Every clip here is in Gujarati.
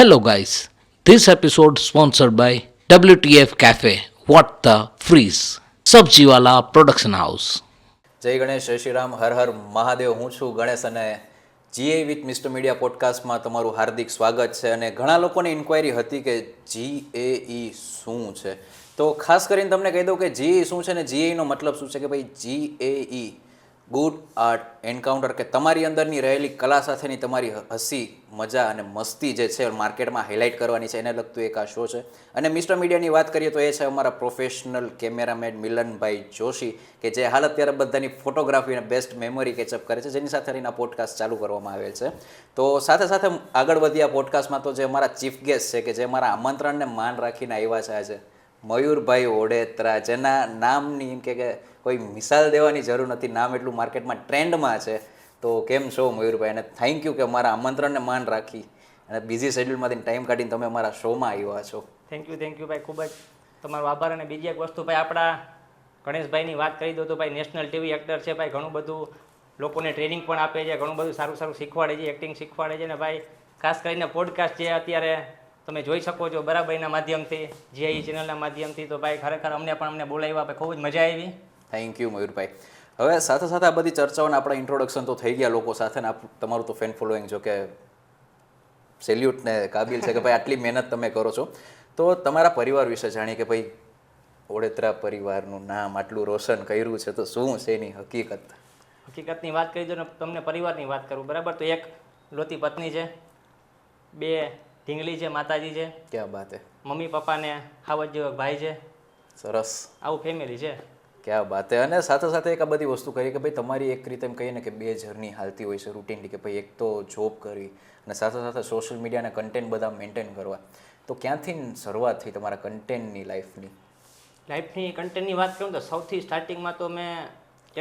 Hello guys, this episode sponsored by WTF Cafe, What the Freeze, Sabjiwala Production House. જય ગણેશ, જય શ્રી રામ, હર હર મહાદેવ. હું છું ગણેશ અને જીએ વિથ મિસ્ટર મીડિયા પોડકાસ્ટમાં તમારું હાર્દિક સ્વાગત છે. અને ઘણા લોકોને ઇન્ક્વાયરી હતી કે જીએઈ શું છે, તો ખાસ કરીને તમને કહી દઉં કે જીએઈ શું છે ને જીએઈનો મતલબ શું છે કે ભાઈ જીએઈ ગુડ આર્ટ એન્કાઉન્ટર, કે તમારી અંદરની રહેલી કલા સાથેની તમારી હસી મજા અને મસ્તી જે છે માર્કેટમાં હાઇલાઇટ કરવાની છે, એને લગતું એક આ શો છે. અને મિસ્ટર મીડિયાની વાત કરીએ તો એ છે અમારા પ્રોફેશનલ કેમેરામેન મિલનભાઈ જોશી, કે જે હાલ અત્યારે બધાની ફોટોગ્રાફી અને બેસ્ટ મેમરી કેચઅપ કરે છે, જેની સાથે રહીને પોડકાસ્ટ ચાલુ કરવામાં આવેલ છે. તો સાથે સાથે આગળ વધ્યા પોડકાસ્ટમાં તો જે અમારા ચીફ ગેસ્ટ છે, કે જે અમારા આમંત્રણને માન રાખીને આવ્યા છે આજે, મયુરભાઈ ઓડેત્રા, જેના નામની એમ કે કોઈ મિસાલ દેવાની જરૂર નથી, નામ એટલું માર્કેટમાં ટ્રેન્ડમાં છે. તો કેમ છો મયુરભાઈ, અને થેન્ક યુ કે અમારા આમંત્રણને માન રાખી અને બિઝી શેડ્યુલમાંથી ટાઈમ કાઢીને તમે અમારા શોમાં આવ્યા છો. થેન્ક યુ ભાઈ, ખૂબ જ તમારો આભાર. અને બીજી એક વસ્તુ ભાઈ, આપણા ગણેશભાઈની વાત કરી દો તો ભાઈ નેશનલ ટીવી એક્ટર છે ભાઈ, ઘણું બધું લોકોને ટ્રેનિંગ પણ આપે છે, ઘણું બધું સારું સારું શીખવાડે છે, એક્ટિંગ શીખવાડે છે. ને ભાઈ ખાસ કરીને પોડકાસ્ટ જે અત્યારે તમે જોઈ શકો છો બરાબર એના માધ્યમથી, જીઆઈ ચેનલના માધ્યમથી, તો ભાઈ ખરેખર અમને બોલાવ્યા ભાઈ, ખૂબ જ મજા આવી. થેન્ક યુ મયુરભાઈ. હવે સાથે સાથે આ બધી ચર્ચાઓને આપણા ઇન્ટ્રોડક્શન તો થઈ ગયા લોકો સાથે, ને તમારું તો ફેન ફોલોઈંગ જો કે સેલ્યુટને કાબિલ છે કે ભાઈ આટલી મહેનત તમે કરો છો. તો તમારા પરિવાર વિશે જાણીએ કે ભાઈ ઓડેત્રા પરિવારનું નામ આટલું રોશન કર્યું છે, તો શું છે એની હકીકતની વાત કરી દો ને તમને પરિવારની વાત કરું બરાબર, તો એક લોતી પત્ની છે, 2 ઢીંગલી છે, માતાજી છે, ક્યાં બાત હે, મમ્મી પપ્પાને હાવજ જેવો ભાઈ છે. સરસ, આવું ફેમિલી છે. ક્યાં બાત હે. અને સાથે સાથે એક આ બધી વસ્તુ કરી કે ભાઈ તમારી એક રીતે એમ કહીએ ને કે 2 જર્ની હાલતી હોય છે રૂટીનલી, કે ભાઈ એક તો જોબ કરવી અને સાથે સાથે સોશિયલ મીડિયા અને કન્ટેન્ટ બધા મેન્ટેન કરવા. તો ક્યાંથી શરૂઆત થઈ તમારા કન્ટેન્ટની લાઈફની કન્ટેન્ટની વાત કરું તો સૌથી સ્ટાર્ટિંગમાં તો મેં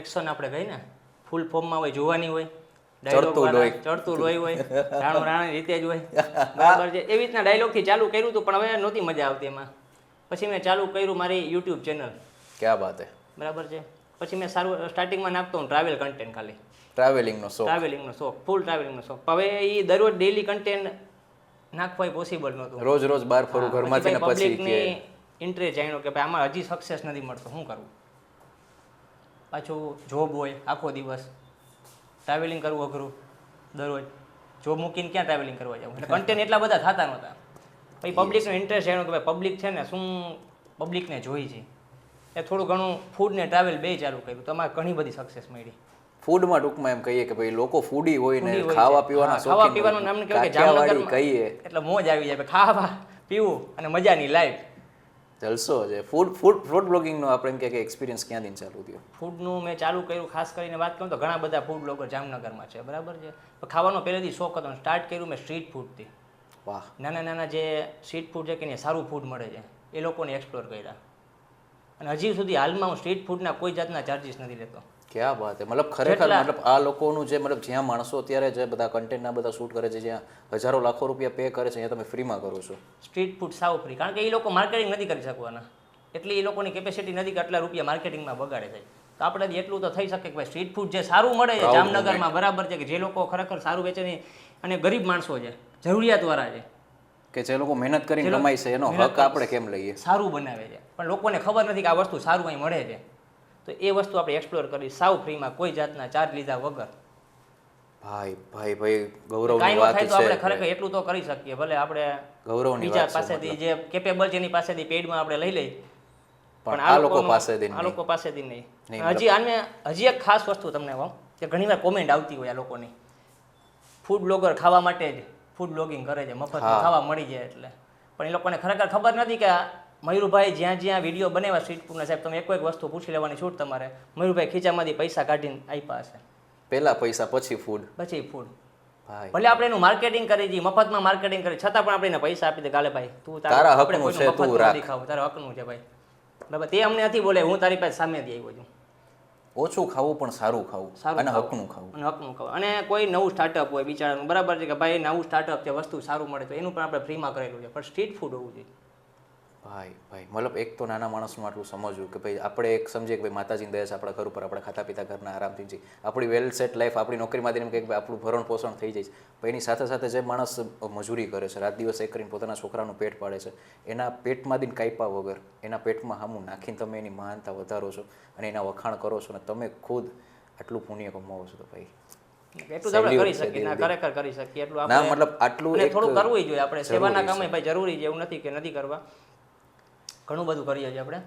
એક્શન આપણે કહી ને ફૂલ ફોર્મમાં હોય, જોવાની હોય, ચડતું લોહી હોય, રાણું રાણી રીતે જ હોય બરાબર છે, એવી રીતના ડાયલોગથી ચાલુ કર્યું હતું. પણ હવે નહોતી મજા આવતી એમાં. પછી મેં ચાલુ કર્યું મારી યુટ્યુબ ચેનલ. ક્યાં બાત હે, બરાબર છે. પછી મેં સારું સ્ટાર્ટિંગમાં નાખતો હું ટ્રાવેલ કન્ટેન્ટ, ખાલી ટ્રાવેલિંગનો શોખ, ફૂલ ટ્રાવેલિંગનો શોખ. હવે એ દરરોજ ડેલી કન્ટેન્ટ નાખવા એ પોસિબલ નહોતું. રોજ બહાર ફરું ઘરમાંથી, ને પછી ઇન્ટરેસ્ટ જાણ્યો કે ભાઈ આમાં હજી સક્સેસ નથી મળતો, શું કરવું. પાછું જોબ હોય આખો દિવસ, ટ્રાવેલિંગ કરવું અઘરું, દરરોજ જોબ મૂકીને ક્યાં ટ્રાવેલિંગ કરવા જાવ, એટલે કન્ટેન્ટ એટલા બધા થતા નહોતા. પછી પબ્લિકનો ઇન્ટરેસ્ટ જાણ્યો કે ભાઈ પબ્લિક છે ને શું પબ્લિકને જોઈ છે, એ થોડું ઘણું ફૂડ ને ટ્રાવેલ બે ચાલુ કર્યું, તો અમારે ઘણી બધી સક્સેસ મળી. ફૂડમાં ટૂંકમાં એમ કહીએ કે ભાઈ લોકો ફૂડી હોય ને ખાવા પીવાનું નામ કહેવાય કે જામનગર કહીએ એટલે મોજ આવી જાય, ખાવા પીવું અને મજાની લાઈફ, જલસો છે. ફૂડ બ્લોગિંગનો આપણે એમ કે એક્સપિરિયન્સ ક્યાંથી ચાલુ થયો? ફૂડનું મેં ચાલુ કર્યું, ખાસ કરીને વાત કરું તો ઘણા બધા ફૂડ બ્લોગર જામનગરમાં છે બરાબર છે. ખાવાનો પહેલેથી શોખ હતો. સ્ટાર્ટ કર્યું મેં સ્ટ્રીટ ફૂડથી. વાહ. નાના જે સ્ટ્રીટ ફૂડ છે કે સારું ફૂડ મળે છે એ લોકોને એક્સપ્લોર કર્યા. અને હજી સુધી હાલમાં હું સ્ટ્રીટ ફૂડના કોઈ જાતના ચાર્જીસ નથી લેતો. ક્યાં વાત છે. મતલબ ખરેખર મતલબ આ લોકોનું જે મતલબ જ્યાં માણસો અત્યારે જે બધા કન્ટેન્ટના બધા શૂટ કરે છે, જ્યાં હજારો લાખો રૂપિયા પે કરે છે, અહીંયા તમે ફ્રીમાં કરો છો સ્ટ્રીટ ફૂડ. સાવ ફ્રી, કારણ કે એ લોકો માર્કેટિંગ નથી કરી શકવાના, એટલી એ લોકોની કેપેસિટી નથી કે આટલા રૂપિયા માર્કેટિંગમાં બગાડે છે. તો આપણે એટલું તો થઈ શકે કે ભાઈ સ્ટ્રીટ ફૂડ જે સારું મળે છે જામનગરમાં બરાબર છે, કે જે લોકો ખરેખર સારું વેચે છે અને ગરીબ માણસો છે, જરૂરિયાતવાળા છે, કે જે લોકો મહેનત કરીને કમાય છે, એનો હક આપણે કેમ લઈએ, સારું બનાવે છે, પણ લોકોને ખબર નથી કે આ વસ્તુ સારું અહીં મળે છે. તો એ વસ્તુ આપણે એક્સપ્લોર કરી સાવ ફ્રીમાં, કોઈ જાતના ચાર્જ લીધા વગર. ભાઈ ગૌરવની વાત છે. તો આપણે ખરેખર એટલું તો કરી શકીએ, ભલે આપણે ગૌરવની બીજા પાસેથી જે કેપેબલ છે એની પાસેથી પેડમાં આપણે લઈ લઈએ, પણ આ લોકો પાસેથી નહીં. હજી એક ખાસ વસ્તુ તમને કહું કે ઘણીવાર કોમેન્ટ આવતી હોય આ લોકોની, ફૂડ બ્લોગર ખાવા માટે જ ફૂડ બ્લોગિંગ કરે છે, મફતમાં ખાવા મળી જાય એટલે. પણ એ લોકોને ખરેખર ખબર નથી કે મયુરભાઈ જ્યાં વિડીયો બનાવ્યા સ્ટ્રીટ ફૂડના, સાહેબ તમે એક વસ્તુ પૂછી લેવાની છૂટ તમારે, મયુરભાઈ ખીચામાંથી પૈસા કાઢીને આપ્યા હશે. પહેલા પૈસા પછી ફૂડ. ભલે આપણે એનું માર્કેટિંગ કરી દઈએ, મફતમાં માર્કેટિંગ કરી, છતાં પણ આપણે એને પૈસા આપી દે, ગાલે ભાઈ તું તારા હકનું છે, તું રાખ, તારા હકનું છે ભાઈ બરાબર. તે અમને નથી બોલે, હું તારી પાસે સામેથી આવ્યો છું. ઓછું ખાવું પણ સારું ખાવું અને હકનું ખાવું. અને કોઈ નવું સ્ટાર્ટઅપ હોય બિચારાનું બરાબર છે કે ભાઈ નવું સ્ટાર્ટઅપ છે, વસ્તુ સારું મળે તો એનું પણ આપણે ફ્રીમાં કરેલું છે, પણ સ્ટ્રીટ ફૂડ હોવું જોઈએ. ભાઈ મતલબ એક તો નાના માણસનું આટલું સમજવું કે ભાઈ આપણે એક સમજીએ કે ભાઈ માતાજીની દયા છે આપણા ઘર ઉપર, આપણે ખાતા પીતા ઘરના આરામથી જઈએ, આપણી વેલ સેટ લાઈફ, આપણી નોકરીમાંથી એમ કે ભાઈ આપણું ભરણ પોષણ થઈ જાય છે. પણ એની સાથે સાથે જે માણસ મજૂરી કરે છે, રાત દિવસ એક કરીને પોતાના છોકરાનું પેટ પાડે છે, એના પેટમાંથી કાપ્યા વગર એના પેટમાં હામું નાખીને તમે એની મહાનતા વધારો છો અને એના વખાણ કરો છો, અને તમે ખુદ આટલું પુણ્ય કમાવો છો, તો ભાઈ એટલું આપણે કરી શકીએ, ના ખરેખર કરી શકીએ એટલું ના આપણે મતલબ આટલું અને એક થોડું કરવું જોઈએ આપણે. સેવાના જરૂરી કામે ભાઈ જરૂરી છે એવું નથી કે નથી કરવા, ઘણું બધું કરીએ છીએ આપણે.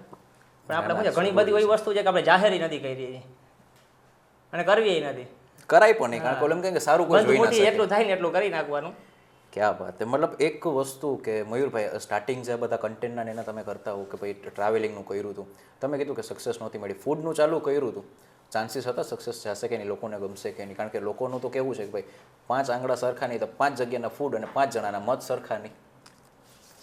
પણ આપણે શું છે, ઘણી બધી એવી વસ્તુ છે કે આપણે જાહેરી નથી કરી અને કરવી નથી. કરાય પણ નહીં, કારણ કે ઓલું એમ કહે કે સારું કોઈ બંધ જોઈ ના મોટી શકે. એટલું થાય ને એટલું કરી નાખવાનું. ક્યાં વાત છે. મતલબ એક વસ્તુ કે મયુરભાઈ, સ્ટાર્ટિંગ જે બધા કન્ટેન્ટના એના તમે કરતા હો કે ભાઈ ટ્રાવેલિંગનું કર્યું હતું, તમે કીધું કે સક્સેસ નહોતી મળી, ફૂડનું ચાલુ કર્યું હતું, ચાન્સીસ હતા સક્સેસ જશે કે નહીં, લોકોને ગમશે કે નહીં? કારણ કે લોકોનું તો કેવું છે કે ભાઈ 5 આંગળા સરખા નહીં તો 5 જગ્યાના ફૂડ અને 5 જણાના મત સરખા નહીં.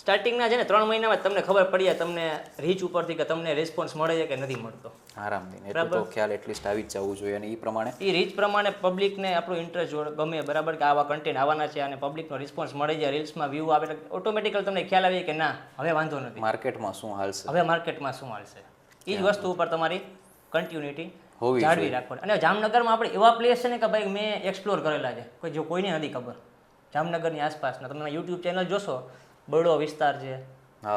સ્ટાર્ટિંગના છે ને 3 મહિનામાં જ તમને ખબર પડી જાય તમને રીચ ઉપરથી કે તમને રિસ્પોન્સ મળે છે કે નથી મળતો. આરામથી એટલું તો ખ્યાલ એટલીસ્ટ આવી જ જવું જોઈએ, અને એ પ્રમાણે એ રીચ પ્રમાણે પબ્લિકને આપણું ઇન્ટરેસ્ટ ગમે બરાબર કે આવા કન્ટેન્ટ આવવાના છે અને પબ્લિકનો રિસ્પોન્સ મળે છે, રીલ્સમાં વ્યૂ આવે એટલે ઓટોમેટિકલ તમને ખ્યાલ આવે કે ના હવે વાંધો નથી, માર્કેટમાં શું હાલશે, હવે માર્કેટમાં શું હાલશે. એ જ વસ્તુ ઉપર તમારી કન્ટિન્યુટી હોવી જાળવી રાખવાની. અને જામનગરમાં આપણે એવા પ્લેસ છે ને કે ભાઈ મેં એક્સપ્લોર કરેલા છે, કોઈ જો કોઈને નથી ખબર. જામનગરની આસપાસના તમે યુટ્યુબ ચેનલ જોશો, બરડો વિસ્તાર છે,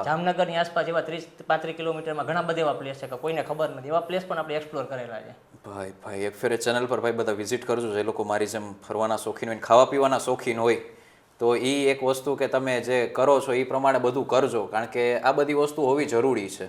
જામનગરની આસપાસ એવા 30-35 કિલોમીટરમાં ઘણા બધા એવા પ્લેસ છે કે કોઈને ખબર નથી. એવા પ્લેસ પણ આપણે એક્સપ્લોર કરેલા છે. ભાઈ એક ફેરે ચેનલ પર ભાઈ બધા વિઝિટ કરજો, જે લોકો મારી જેમ ફરવાના શોખીન હોય, ખાવા પીવાના શોખીન હોય, તો એ એક વસ્તુ કે તમે જે કરો છો એ પ્રમાણે બધું કરજો, કારણ કે આ બધી વસ્તુ હોવી જરૂરી છે.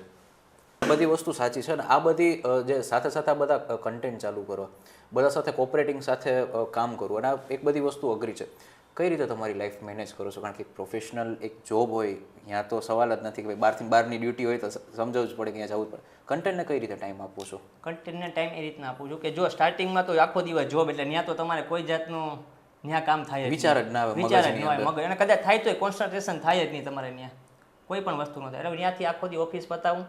બધી વસ્તુ સાચી છે, ને આ બધી જે સાથે સાથે આ બધા કન્ટેન્ટ ચાલુ કરવા, બધા સાથે કોપરેટિંગ સાથે કામ કરવું, અને આ એક બધી વસ્તુ અઘરી છે. કઈ રીતે તમારી લાઈફ મેનેજ કરો છો? કારણ કે પ્રોફેશનલ એક જોબ હોય ત્યાં તો સવાલ જ નથી કે ભાઈ બહારથી બહારની ડ્યુટી હોય તો સમજાવવું જ પડે કે ત્યાં જવું જ પડે. કન્ટેન્ટને કઈ રીતે ટાઈમ આપો છો? કન્ટેન્ટને ટાઈમ એ રીતના આપું છું કે જો સ્ટાર્ટિંગમાં તો આખો દિવસ જોબ એટલે ત્યાં તો તમારે કોઈ જાતનું ત્યાં કામ થાય વિચાર જ ના આવે વિચાર જ ન હોય મગજ, અને કદાચ થાય તો કોન્સન્ટ્રેશન થાય જ નહીં તમારે ત્યાં કોઈ પણ વસ્તુ ન થાય. એટલે ત્યાંથી આખો દી ઓફિસ પતાવું,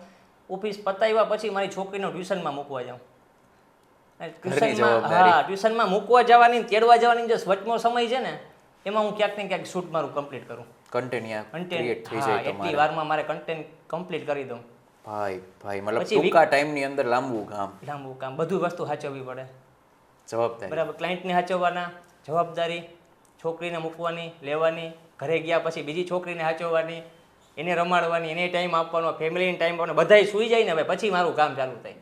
ઓફિસ પતાવ્યા પછી મારી છોકરીને ટ્યુશનમાં મૂકવા જાઉં. ટ્યુશનમાં મૂકવા જવાની, તેડવા જવાની જે વચનો સમય છે ને એમાં હું ક્યાંક ને ક્યાંક શૂટ મારું કમ્પ્લીટ કરું. કન્ટેન્ટ ક્રિએટ થઈ જાય તમારે. એટલી વારમાં મારે કન્ટેન્ટ કમ્પ્લીટ કરી દઉં. ભાઈ મતલબ ટૂંકા ટાઈમની અંદર લાંબુ કામ બધું વસ્તુ સાચવવી પડે. જવાબદારી બરાબર, ક્લાયન્ટને સાચવવાના, જવાબદારી, છોકરીને મૂકવાની, લેવાની, ઘરે ગયા પછી બીજી છોકરીને સાચવવાની, એને રમાડવાની, એને ટાઈમ આપવાનો, ફેમિલીને ટાઈમ આપવાનો, બધાય સૂઈ જાય ને ભાઈ પછી મારું કામ ચાલુ થાય.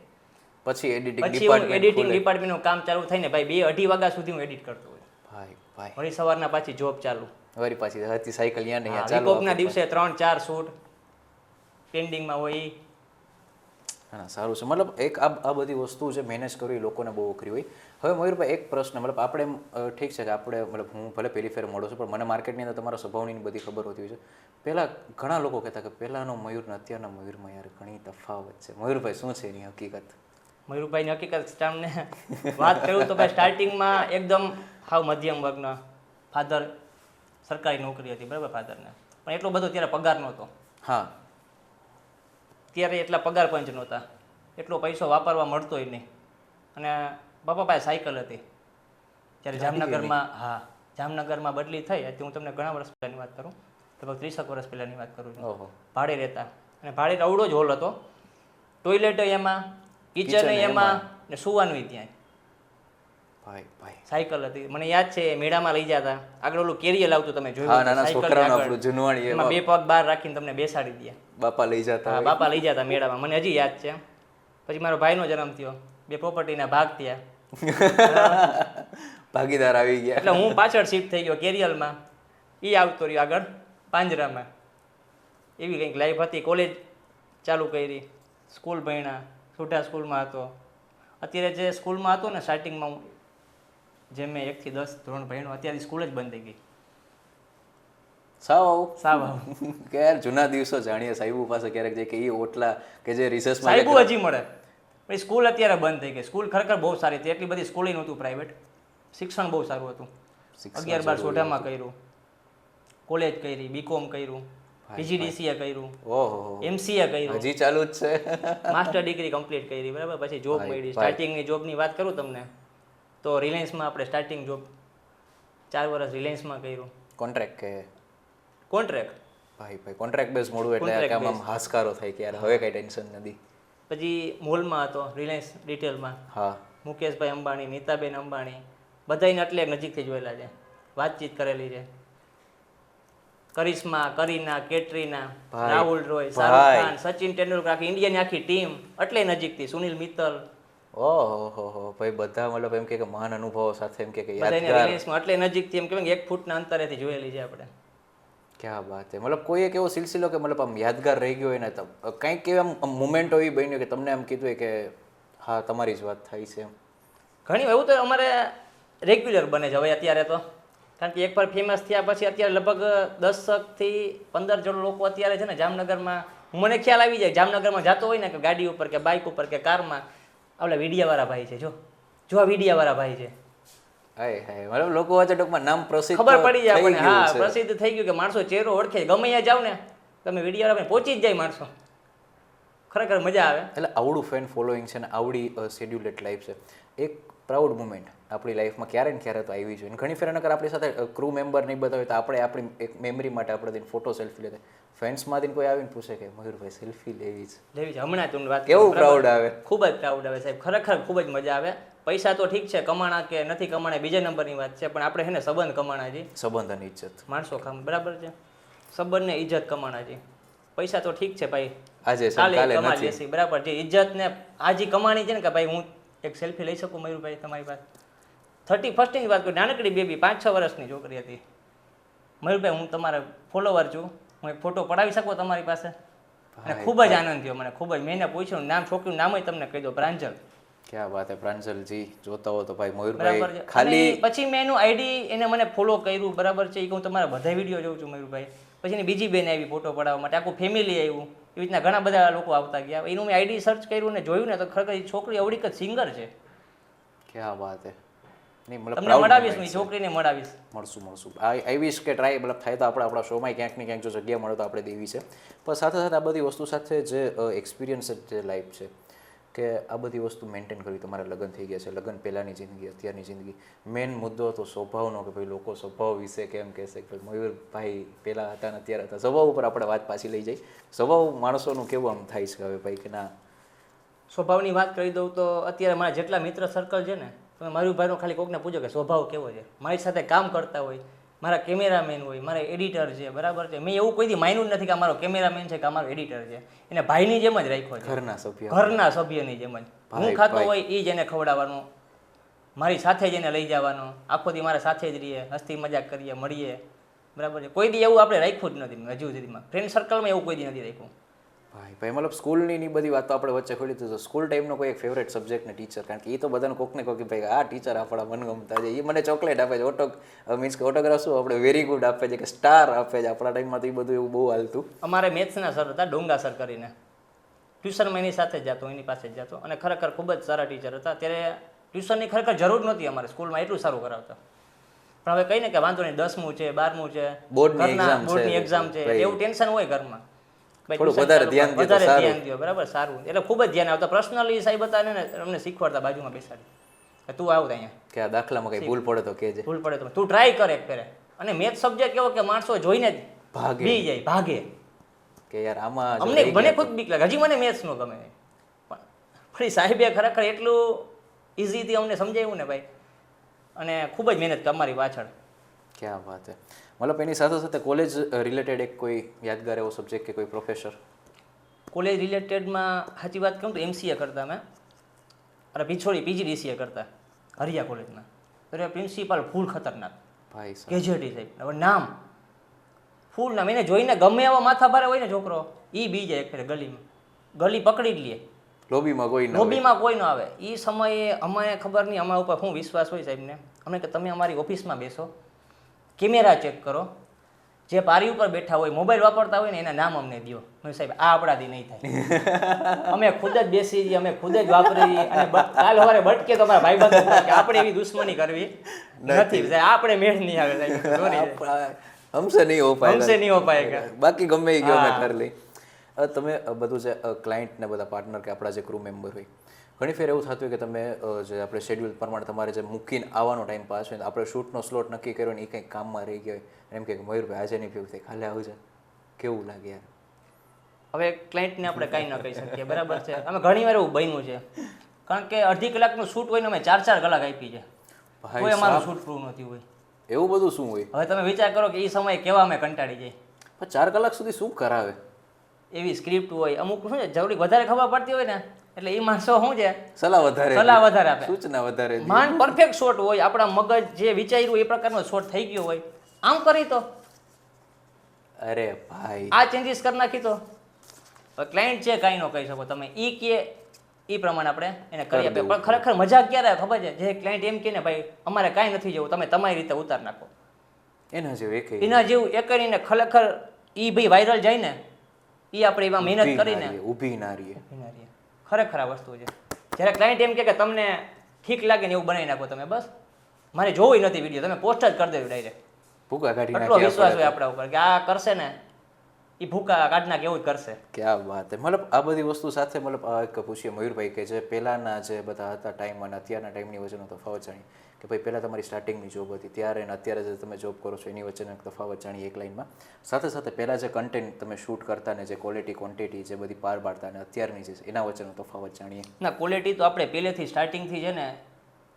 પછી એડિટિંગ ડિપાર્ટમેન્ટનું કામ ચાલુ થાય ને ભાઈ 2-2:30 વાગ્યા સુધી હું એડિટ કરતો હોય. વળી સવારના પાછી જોબ ચાલુ, વળી પાછી હતી સાયકલ યા ને યા ચાલુ. વીકોપના દિવસે 3-4 શૂટ પેન્ડિંગમાં હોય. હા સારું છે. મતલબ એક આ બધી વસ્તુ જે મેનેજ કરવી લોકોને બહુ અઘરી હોય. હવે મયુરભાઈ એક પ્રશ્ન, મતલબ આપણે ઠીક છે કે આપણે મતલબ હું ભલે પહેલી ફેર મળું છું, પણ મને માર્કેટની અંદર તમારા સ્વભાવની બધી ખબર હોતી હોય છે. પહેલાં ઘણા લોકો કહેતા કે પહેલાંનો મયુર ને અત્યારના મયુરમાં યાર ઘણી તફાવત છે. મયુરભાઈ શું છે એની હકીકત? મયુરભાઈની હકીકત તમને વાત કરું તો ભાઈ સ્ટાર્ટિંગમાં એકદમ હાવ મધ્યમ વર્ગના, ફાધર સરકારી નોકરી હતી બરાબર ફાધરને, પણ એટલો બધો ત્યારે પગાર નહોતો. હા, ત્યારે એટલા પગાર પંચ નહોતા, એટલો પૈસો વાપરવા મળતો ય નહીં. અને બાપા પાસે સાયકલ હતી ત્યારે જામનગરમાં. જામનગરમાં બદલી થઈ હતી. હું તમને ઘણા વર્ષ પહેલાંની વાત કરું, લગભગ 30 વર્ષ પહેલાંની વાત કરું છું. ભાડે રહેતા, અને ભાડે અવડો જ હોલ હતો, ટોયલેટ એમાં, કિચન એમાં, ને સુવાનું ત્યાં. સાયકલ હતી, મને યાદ છે મેળામાં લઈ જતા, આગળ ઓલું કેરિયર આવતું તમે જોયું, એમાં 2 પગ બહાર રાખીને તમને બેસાડી દે, બાપા લઈ જતા. બાપા લઈ જતા મેળામાં, મને હજી યાદ છે. પછી મારો ભાઈનો જન્મ થયો, 2 પ્રોપર્ટીના ભાગ થયા, ભાગીદાર આવી ગયા, એટલે હું પાછળ શિફ્ટ થઈ ગયો કેરિયરમાં, એ આવતો રહ્યો આગળ પાંજરામાં. એવી કંઈક લાઈફ હતી. કોલેજ ચાલુ કરી, સ્કૂલ ભણ્યા, છોટા સ્કૂલમાં હતો. અત્યારે જે સ્કૂલમાં હતો ને સ્ટાર્ટિંગમાં હું, જે મેં 1 થી 10 ધોરણ ભણ્યો, અત્યારે સ્કૂલ જ બંધ થઈ ગઈ. સાવ કે યાર જૂના દિવસો જાણીએ. સાહેબુ પાસે ક્યારેક જે કે એ ઓટલા કે જે રિસેસમાં સાહેબુ હજી મળે, પણ સ્કૂલ અત્યારે બંધ થઈ ગઈ. સ્કૂલ ખરેખર બહુ સારી હતી, એટલી બધી સ્કૂલ નહોતું પ્રાઇવેટ, શિક્ષણ બહુ સારું હતું. 11-12 સોઢામાં કર્યું, કોલેજ કરી, બીકોમ કર્યું, PGDCA કર્યું, MCA કર્યું, હજી ચાલુ જ છે, માસ્ટર ડિગ્રી કમ્પ્લીટ કરી બરાબર. પછી જોબ મળી. સ્ટાર્ટિંગની જોબની વાત કરું તમને તો રિલાયન્સમાં આપણે સ્ટાર્ટિંગ જોબ 4 વર્ષ રિલાયન્સમાં કર્યું. કોન્ટ્રાક્ટ કે કોન્ટ્રાક્ટ ભાઈ કોન્ટ્રાક્ટ બેઝ મળવું એટલે Contract કામ આમ હાશકારો થાય કે યાર હવે કઈ ટેન્શન નથી. પછી મોલમાં હતો રિલાયન્સ રિટેલમાં, હા મુકેશભાઈ અંબાણી, નીતાબેન અંબાણી બધાને એટલે નજીકથી જોયેલા છે, વાતચીત કરેલી છે. કરિશ્મા, કરીના, કેટરીના, ભાઈ, રાહુલ રોય, શાહરુખ ખાન, સચિન તેંડુલકર, આખી ઇન્ડિયાની આખી ટીમ એટલે નજીકથી, સુનિલ મિત્તલ ઓહો ભાઈ બધા મતલબ એમ કે મહાન અનુભવો સાથે એમ કે બધાને યાદગાર. રિલાયન્સમાં એટલે નજીકથી એમ કહેવાય કે 1 ફૂટના અંતરેથી જોયેલી છે આપણે. ક્યાં વાત છે, મતલબ કોઈ એક એવો સિલસિલો કે મતલબ આમ યાદગાર રહી ગયો હોય ને તો કંઈક એવા મુમેન્ટ એવી બન્યો કે તમને એમ કીધું હોય કે હા તમારી જ વાત થાય છે એમ. ઘણી એવું તો અમારે રેગ્યુલર બને છે હવે અત્યારે તો, કારણ કે એકવાર ફેમસ થયા પછી અત્યારે લગભગ 10 થી 15 જણ લોકો અત્યારે છે ને જામનગરમાં, મને ખ્યાલ આવી જાય જામનગરમાં જતો હોય ને કે ગાડી ઉપર કે બાઇક ઉપર કે કારમાં, આપણા વીડિયાવાળા ભાઈ છે, જો આ વીડિયાવાળા ભાઈ છે. હાય મતલબ લોકો વચ્ચે ટૂંકમાં નામ પ્રસિદ્ધ ખબર પડી જાય થઈ આપણને, ગયું હા છે. પ્રસિદ્ધ થઈ ગયું કે માણસો ચહેરો ઓળખે, ગમે ત્યાં જાવ ને તમે વીડિયોવાળા પહોંચી જ જાય માણસો, ખરેખર મજા આવે. એટલે આવડું ફેન ફોલોઈંગ છે ને આવડી શેડ્યુલેડ લાઈફ છે, એક પ્રાઉડ મુમેન્ટ આપણી લાઈફમાં ક્યારે ને ક્યારે તો આવી જોઈએ. ઘણી ફેર નકર આપણી સાથે ક્રૂ મેમ્બર નહીં બતાવે તો આપણે આપણી એક મેમરી માટે આપણે તેને ફોટો સેલ્ફી લેતા, ફ્રેન્ડ્સમાંથી કોઈ આવીને પૂછે કે મયુરભાઈ સેલ્ફી લેવી છે, લેવી છે. હમણાં તું વાત કેવું કરી, પ્રાઉડ બરાબર. આવે. ખૂબ જ પ્રાઉડ આવે સાહેબ, ખરેખર ખૂબ જ મજા આવે. પૈસા તો ઠીક છે, કમાણા કે નથી કમાણા બીજા નંબરની વાત છે, પણ આપણે છે ને સંબંધ કમાણા છે, સંબંધ અને ઇજ્જત. માણસો ખામ, બરાબર છે, સંબંધ ને ઇજ્જત કમાણા છે. પૈસા તો ઠીક છે ભાઈ, આજે છે કાલે કાલે કમા નથી. લેશી, બરાબર. જે ઇજ્જત ને આજે કમાણી છે ને કે ભાઈ હું એક સેલ્ફી લઈ શકું મયુરભાઈ તમારી પાસે, 31st ની વાત કરું, નાનકડી બેબી 5-6 વર્ષની છોકરી હતી, મયુરભાઈ હું તમારા ફોલોવર છું, હું એક ફોટો પડાવી શકું તમારી પાસે? અને ખૂબ જ આનંદ થયો મને, ખૂબ જ. મેં એને પૂછ્યું નામ, છોકરીનું નામ તમને કહી દો, પ્રાંજલ. ક્યાં વાત હે પ્રાંજલજી, જોતા હો તો ભાઈ બરાબર મયુરભાઈ છે. ખાલી અને પછી મેં એનું આઈડી એને મને ફોલો કર્યું, બરાબર છે, એ હું તમારા બધા વિડીયો જોઉં છું મયુરભાઈ. પછી એની બીજી બેન આવી ફોટો પડાવવા માટે, આખું ફેમિલી આવ્યું, એવી રીતના ઘણા બધા લોકો આવતા ગયા. એનું મેં આઈડી સર્ચ કર્યું ને જોયું ને તો ખરેખર એ છોકરી અવડીક જ સિંગર છે. ક્યાં વાત હે. નહીં મતલબ તમને proud મળાવીશ, moment હું છે. છોકરીને મળાવીશ. મળશું આઈ વિશ કે ટ્રાય મતલબ થાય તો આપણા શોમાં ક્યાંક ને ક્યાંક જો જગ્યા મળે તો આપણે દેવી છે. પણ સાથે સાથે આ બધી વસ્તુ સાથે જે એક્સપિરિયન્સ જે લાઈફ છે કે આ બધી વસ્તુ મેન્ટેન કરવી. તમારા લગ્ન થઈ ગયા છે, લગ્ન પહેલાંની જિંદગી, અત્યારની જિંદગી, મેઇન મુદ્દો તો સ્વભાવનો કે ભાઈ લોકો સ્વભાવ વિશે કેમ કહેશે કે ભાઈ મયુરભાઈ પહેલાં હતા ને અત્યારે હતા. સ્વભાવ ઉપર આપણે વાત પાછી લઈ જઈ. સ્વભાવ માણસોનું કેવું આમ થાય છે હવે ભાઈ કે ના સ્વભાવની વાત કરી દઉં તો અત્યારે મારા જેટલા મિત્ર સર્કલ છે ને, તમે મયુરભાઈનો ખાલી કોકને પૂછો કે સ્વભાવ કેવો છે, મારી સાથે કામ કરતા હોય, મારા કેમેરામેન હોય, મારા એડિટર છે, બરાબર છે, મેં એવું કોઈ દી માન્યું જ નથી કે અમારો કેમેરામેન છે કે અમારો એડિટર છે, એને ભાઈની જેમ જ રાખ્યો છે, ઘરના સભ્ય ઘરના સભ્યની જેમ જ. હું ખાતો હોય એ જ એને ખવડાવવાનું, મારી સાથે જ એને લઈ જવાનો, આખો દી મારા સાથે જ રહીએ, હસ્તી મજાક કરીએ, મળીએ, બરાબર છે. કોઈ દી એવું આપણે રાખ્યું જ નથી હજુ સુધીમાં, ફ્રેન્ડ સર્કલમાં એવું કોઈ દી નથી રાખ્યું. ભાઈ મતલબ સ્કૂલની ની બધી વાતો આપણે વચ્ચે ખોલી તો સ્કૂલ ટાઈમનો કોઈ એક ફેવરેટ સબ્જેક્ટ ને ટીચર, કારણ કે એ તો બધાને કોકને કોક કે ભાઈ આ ટીચર આપણા મનગમતા છે, એ મને ચોકલેટ આપે છે, મીન્સ કે ઓટોગ્રાફ શું આપણે વેરી ગુડ આપે છે કે સ્ટાર આપે છે. આપણા ટાઈમમાં તો એ બધું એવું બહુ હાલતું. અમારે મેથ્સના સર હતા, ડોંગા સર કરીને, ટ્યુશનમાં એની સાથે જ જતો, એની પાસે જ જતો, અને ખરેખર ખૂબ જ સારા ટીચર હતા. ત્યારે ટ્યુશનની ખરેખર જરૂર નહોતી અમારે સ્કૂલમાં, એટલું સારું કરાવતા. પણ હવે કહીને કે વાંધો નહીં, 10મું છે, 12મું છે, બોર્ડની એક્ઝામ છે, એવું ટેન્શન હોય ઘરમાં, થોડું વધારે ધ્યાન દે તો સારું. દો, બરાબર, સારું. એટલે ખૂબ જ ધ્યાન આવતા. પર્સનલી સાહેબ હતા ને અમને શીખવાડતા, બાજુમાં બેસાડી કે તું આવ અહીંયા, કે આ દાખલામાં કઈ ભૂલ પડે તો કહેજે, ભૂલ પડે તો તું ટ્રાય કર એક ફેરે. અને મેથ સબ્જેક્ટ કેવો કે માણસો જોઈને જ ભાગે. બી જાય, ભાગે. કે યાર આમાં જો અમને રહી મને ગયા ખુદ બીક લાગે, હજી મને મેથ્સ નો ગમે, પણ સાહેબે ખરેખર એટલું ઇઝીથી અમને સમજાવ્યું ને ભાઈ, અને ખૂબ જ મહેનત અમારી પાછળ. ક્યાં વાત હે. મતલબ એની સાથે સાથે કોલેજ રિલેટેડ એક કોઈ યાદગાર એવો સબ્જેક્ટ કે કોઈ પ્રોફેસર? કોલેજ રિલેટેડમાં સાચી વાત કહું તો MCA કરતા મેં, અને પીછોડી PGDCA કરતા હરિયા કોલેજમાં. તો પ્રિન્સિપાલ ફૂલ ખતરનાક, ભાઈ સાહેબ કેજેટી સાહેબ, હવે નામ ફૂલ નામ, એને જોઈને ગમે એવો માથા ભારે હોય ને છોકરો, એ બી જાય એક ફેરે ગલીમાં, ગલી પકડી જ લે, લોબીમાં કોઈ ના હોય. લોબીમાં કોઈ ન આવે. એ સમયે અમને ખબર નહીં અમારા ઉપર શું વિશ્વાસ હોય સાહેબને, અમને કે તમે અમારી ઓફિસમાં બેસો, કેમેરા ચેક કરો, જે પારી ઉપર બેઠા હોય, મોબાઈલ વાપરતા હોય ને એના નામ અમને દો. મેં સાહેબ આ આપણાથી નહીં થાય, અમે ખુદ જ બેસી જઈએ, અમે ખુદ જ વાપરી, અને કાલ સવારે બટકે તો અમારા ભાઈબંધ કે આપણે એવી દુશ્મની કરવી નથી, આપણે મેળ નહીં આવે સાહેબ, sorry. હમસે નહીં હો પાય, હમસે નહીં હો પાયેગા. બાકી ગમે એ ગયો મેં કરી લઈ. તમે બધું જે ક્લાયન્ટ ને બધા પાર્ટનર કે આપણા જે ક્રૂ મેમ્બર હોય, ઘણી ફેર એવું થતું હોય કે તમે જે આપણે શેડ્યુલ પ્રમાણે તમારે જે મૂકીને આવવાનો ટાઈમ પાસ હોય, આપણે શૂટનો સ્લોટ નક્કી કર્યો ને એ કંઈક કામમાં રહી ગયો હોય, એમ કે મયુરભાઈ આજે નહીં ભેગું થાય, કાલે આવજે, કેવું લાગે યાર? હવે ક્લાયન્ટને આપણે કાંઈ ન કહી શકીએ, બરાબર છે. અમે ઘણી વાર એવું બન્યું છે, કારણ કે અડધી કલાકનું શૂટ હોય ને અમે 4-4 કલાક આપી છે, ભાઈ કોઈ અમારું સાહેબ. શૂટ પૂરું નથી હોય. એવું બધું શું હોય? હવે તમે વિચાર કરો કે એ સમયે કેવા અમે કંટાળી જાય. પણ 4 કલાક સુધી શું કરાવે? એવી સ્ક્રિપ્ટ હોય, અમુક શું છે જરૂરી વધારે ખબર પડતી હોય ને, એટલે એ માણસો શું છે સલાહ વધારે સલાહ વધારે આપે. સૂચના વધારે દે. માન પરફેક્ટ શોટ હોય, આપણા મગજ જે વિચાર્યું એ પ્રકારનો શોટ થઈ ગયો હોય, આમ કરી તો અરે ભાઈ આ ચેન્જીસ કરી નાખી તો ક્લાયન્ટ છે કાંઈ ન કહી શકો તમે, એ કે એ પ્રમાણે આપણે એને કરી આપીએ. પણ ખરેખર મજા ક્યારે આવે ખબર છે? જે ક્લાયન્ટ એમ કે ને ભાઈ અમારે કાંઈ નથી જવું, તમે તમારી રીતે ઉતાર નાખો. એના જેવું એક એના જેવું એ કરીને ખરેખર એ ભાઈ વાયરલ જાય ને, એ આપણે એમાં મહેનત કરીને ઊભી ના રહીએ. ખરેખર આ વસ્તુ છે. જ્યારે ક્લાયન્ટ એમ કે તમને ઠીક લાગે ને એવું બનાવી નાખો તમે, બસ મારે જોવું નથી વિડીયો, તમે પોસ્ટ જ કરી દેજો ડાયરેક્ટ. ભૂકા કાઢી એટલો નાખીએ વિશ્વાસ હોય આપણે. આપણા ઉપર કે આ કરશે ને એ ભૂકા કાઢ નાખે એવું જ કરશે. ક્યાં વાત છે. મતલબ આ બધી વસ્તુ સાથે મતલબ આ એક પૂછીએ મયુરભાઈ કે જે પહેલાના જે બધા હતા ટાઈમ અને અત્યારના ટાઈમની વચ્ચેનો તફાવત જાણીએ કે ભાઈ પહેલાં તમારી સ્ટાર્ટિંગની જોબ હતી ત્યારે અને અત્યારે જે તમે જોબ કરો છો એની વચ્ચેનો તફાવત જાણીએ એક લાઈનમાં. સાથે સાથે પહેલાં જે કન્ટેન્ટ તમે શૂટ કરતા ને જે ક્વોલિટી ક્વોન્ટિટી જે બધી પાર પાડતા અને અત્યારની જે છે એના વચ્ચેનો તફાવત જાણીએ. ના, ક્વોલિટી તો આપણે પહેલેથી સ્ટાર્ટિંગથી છે ને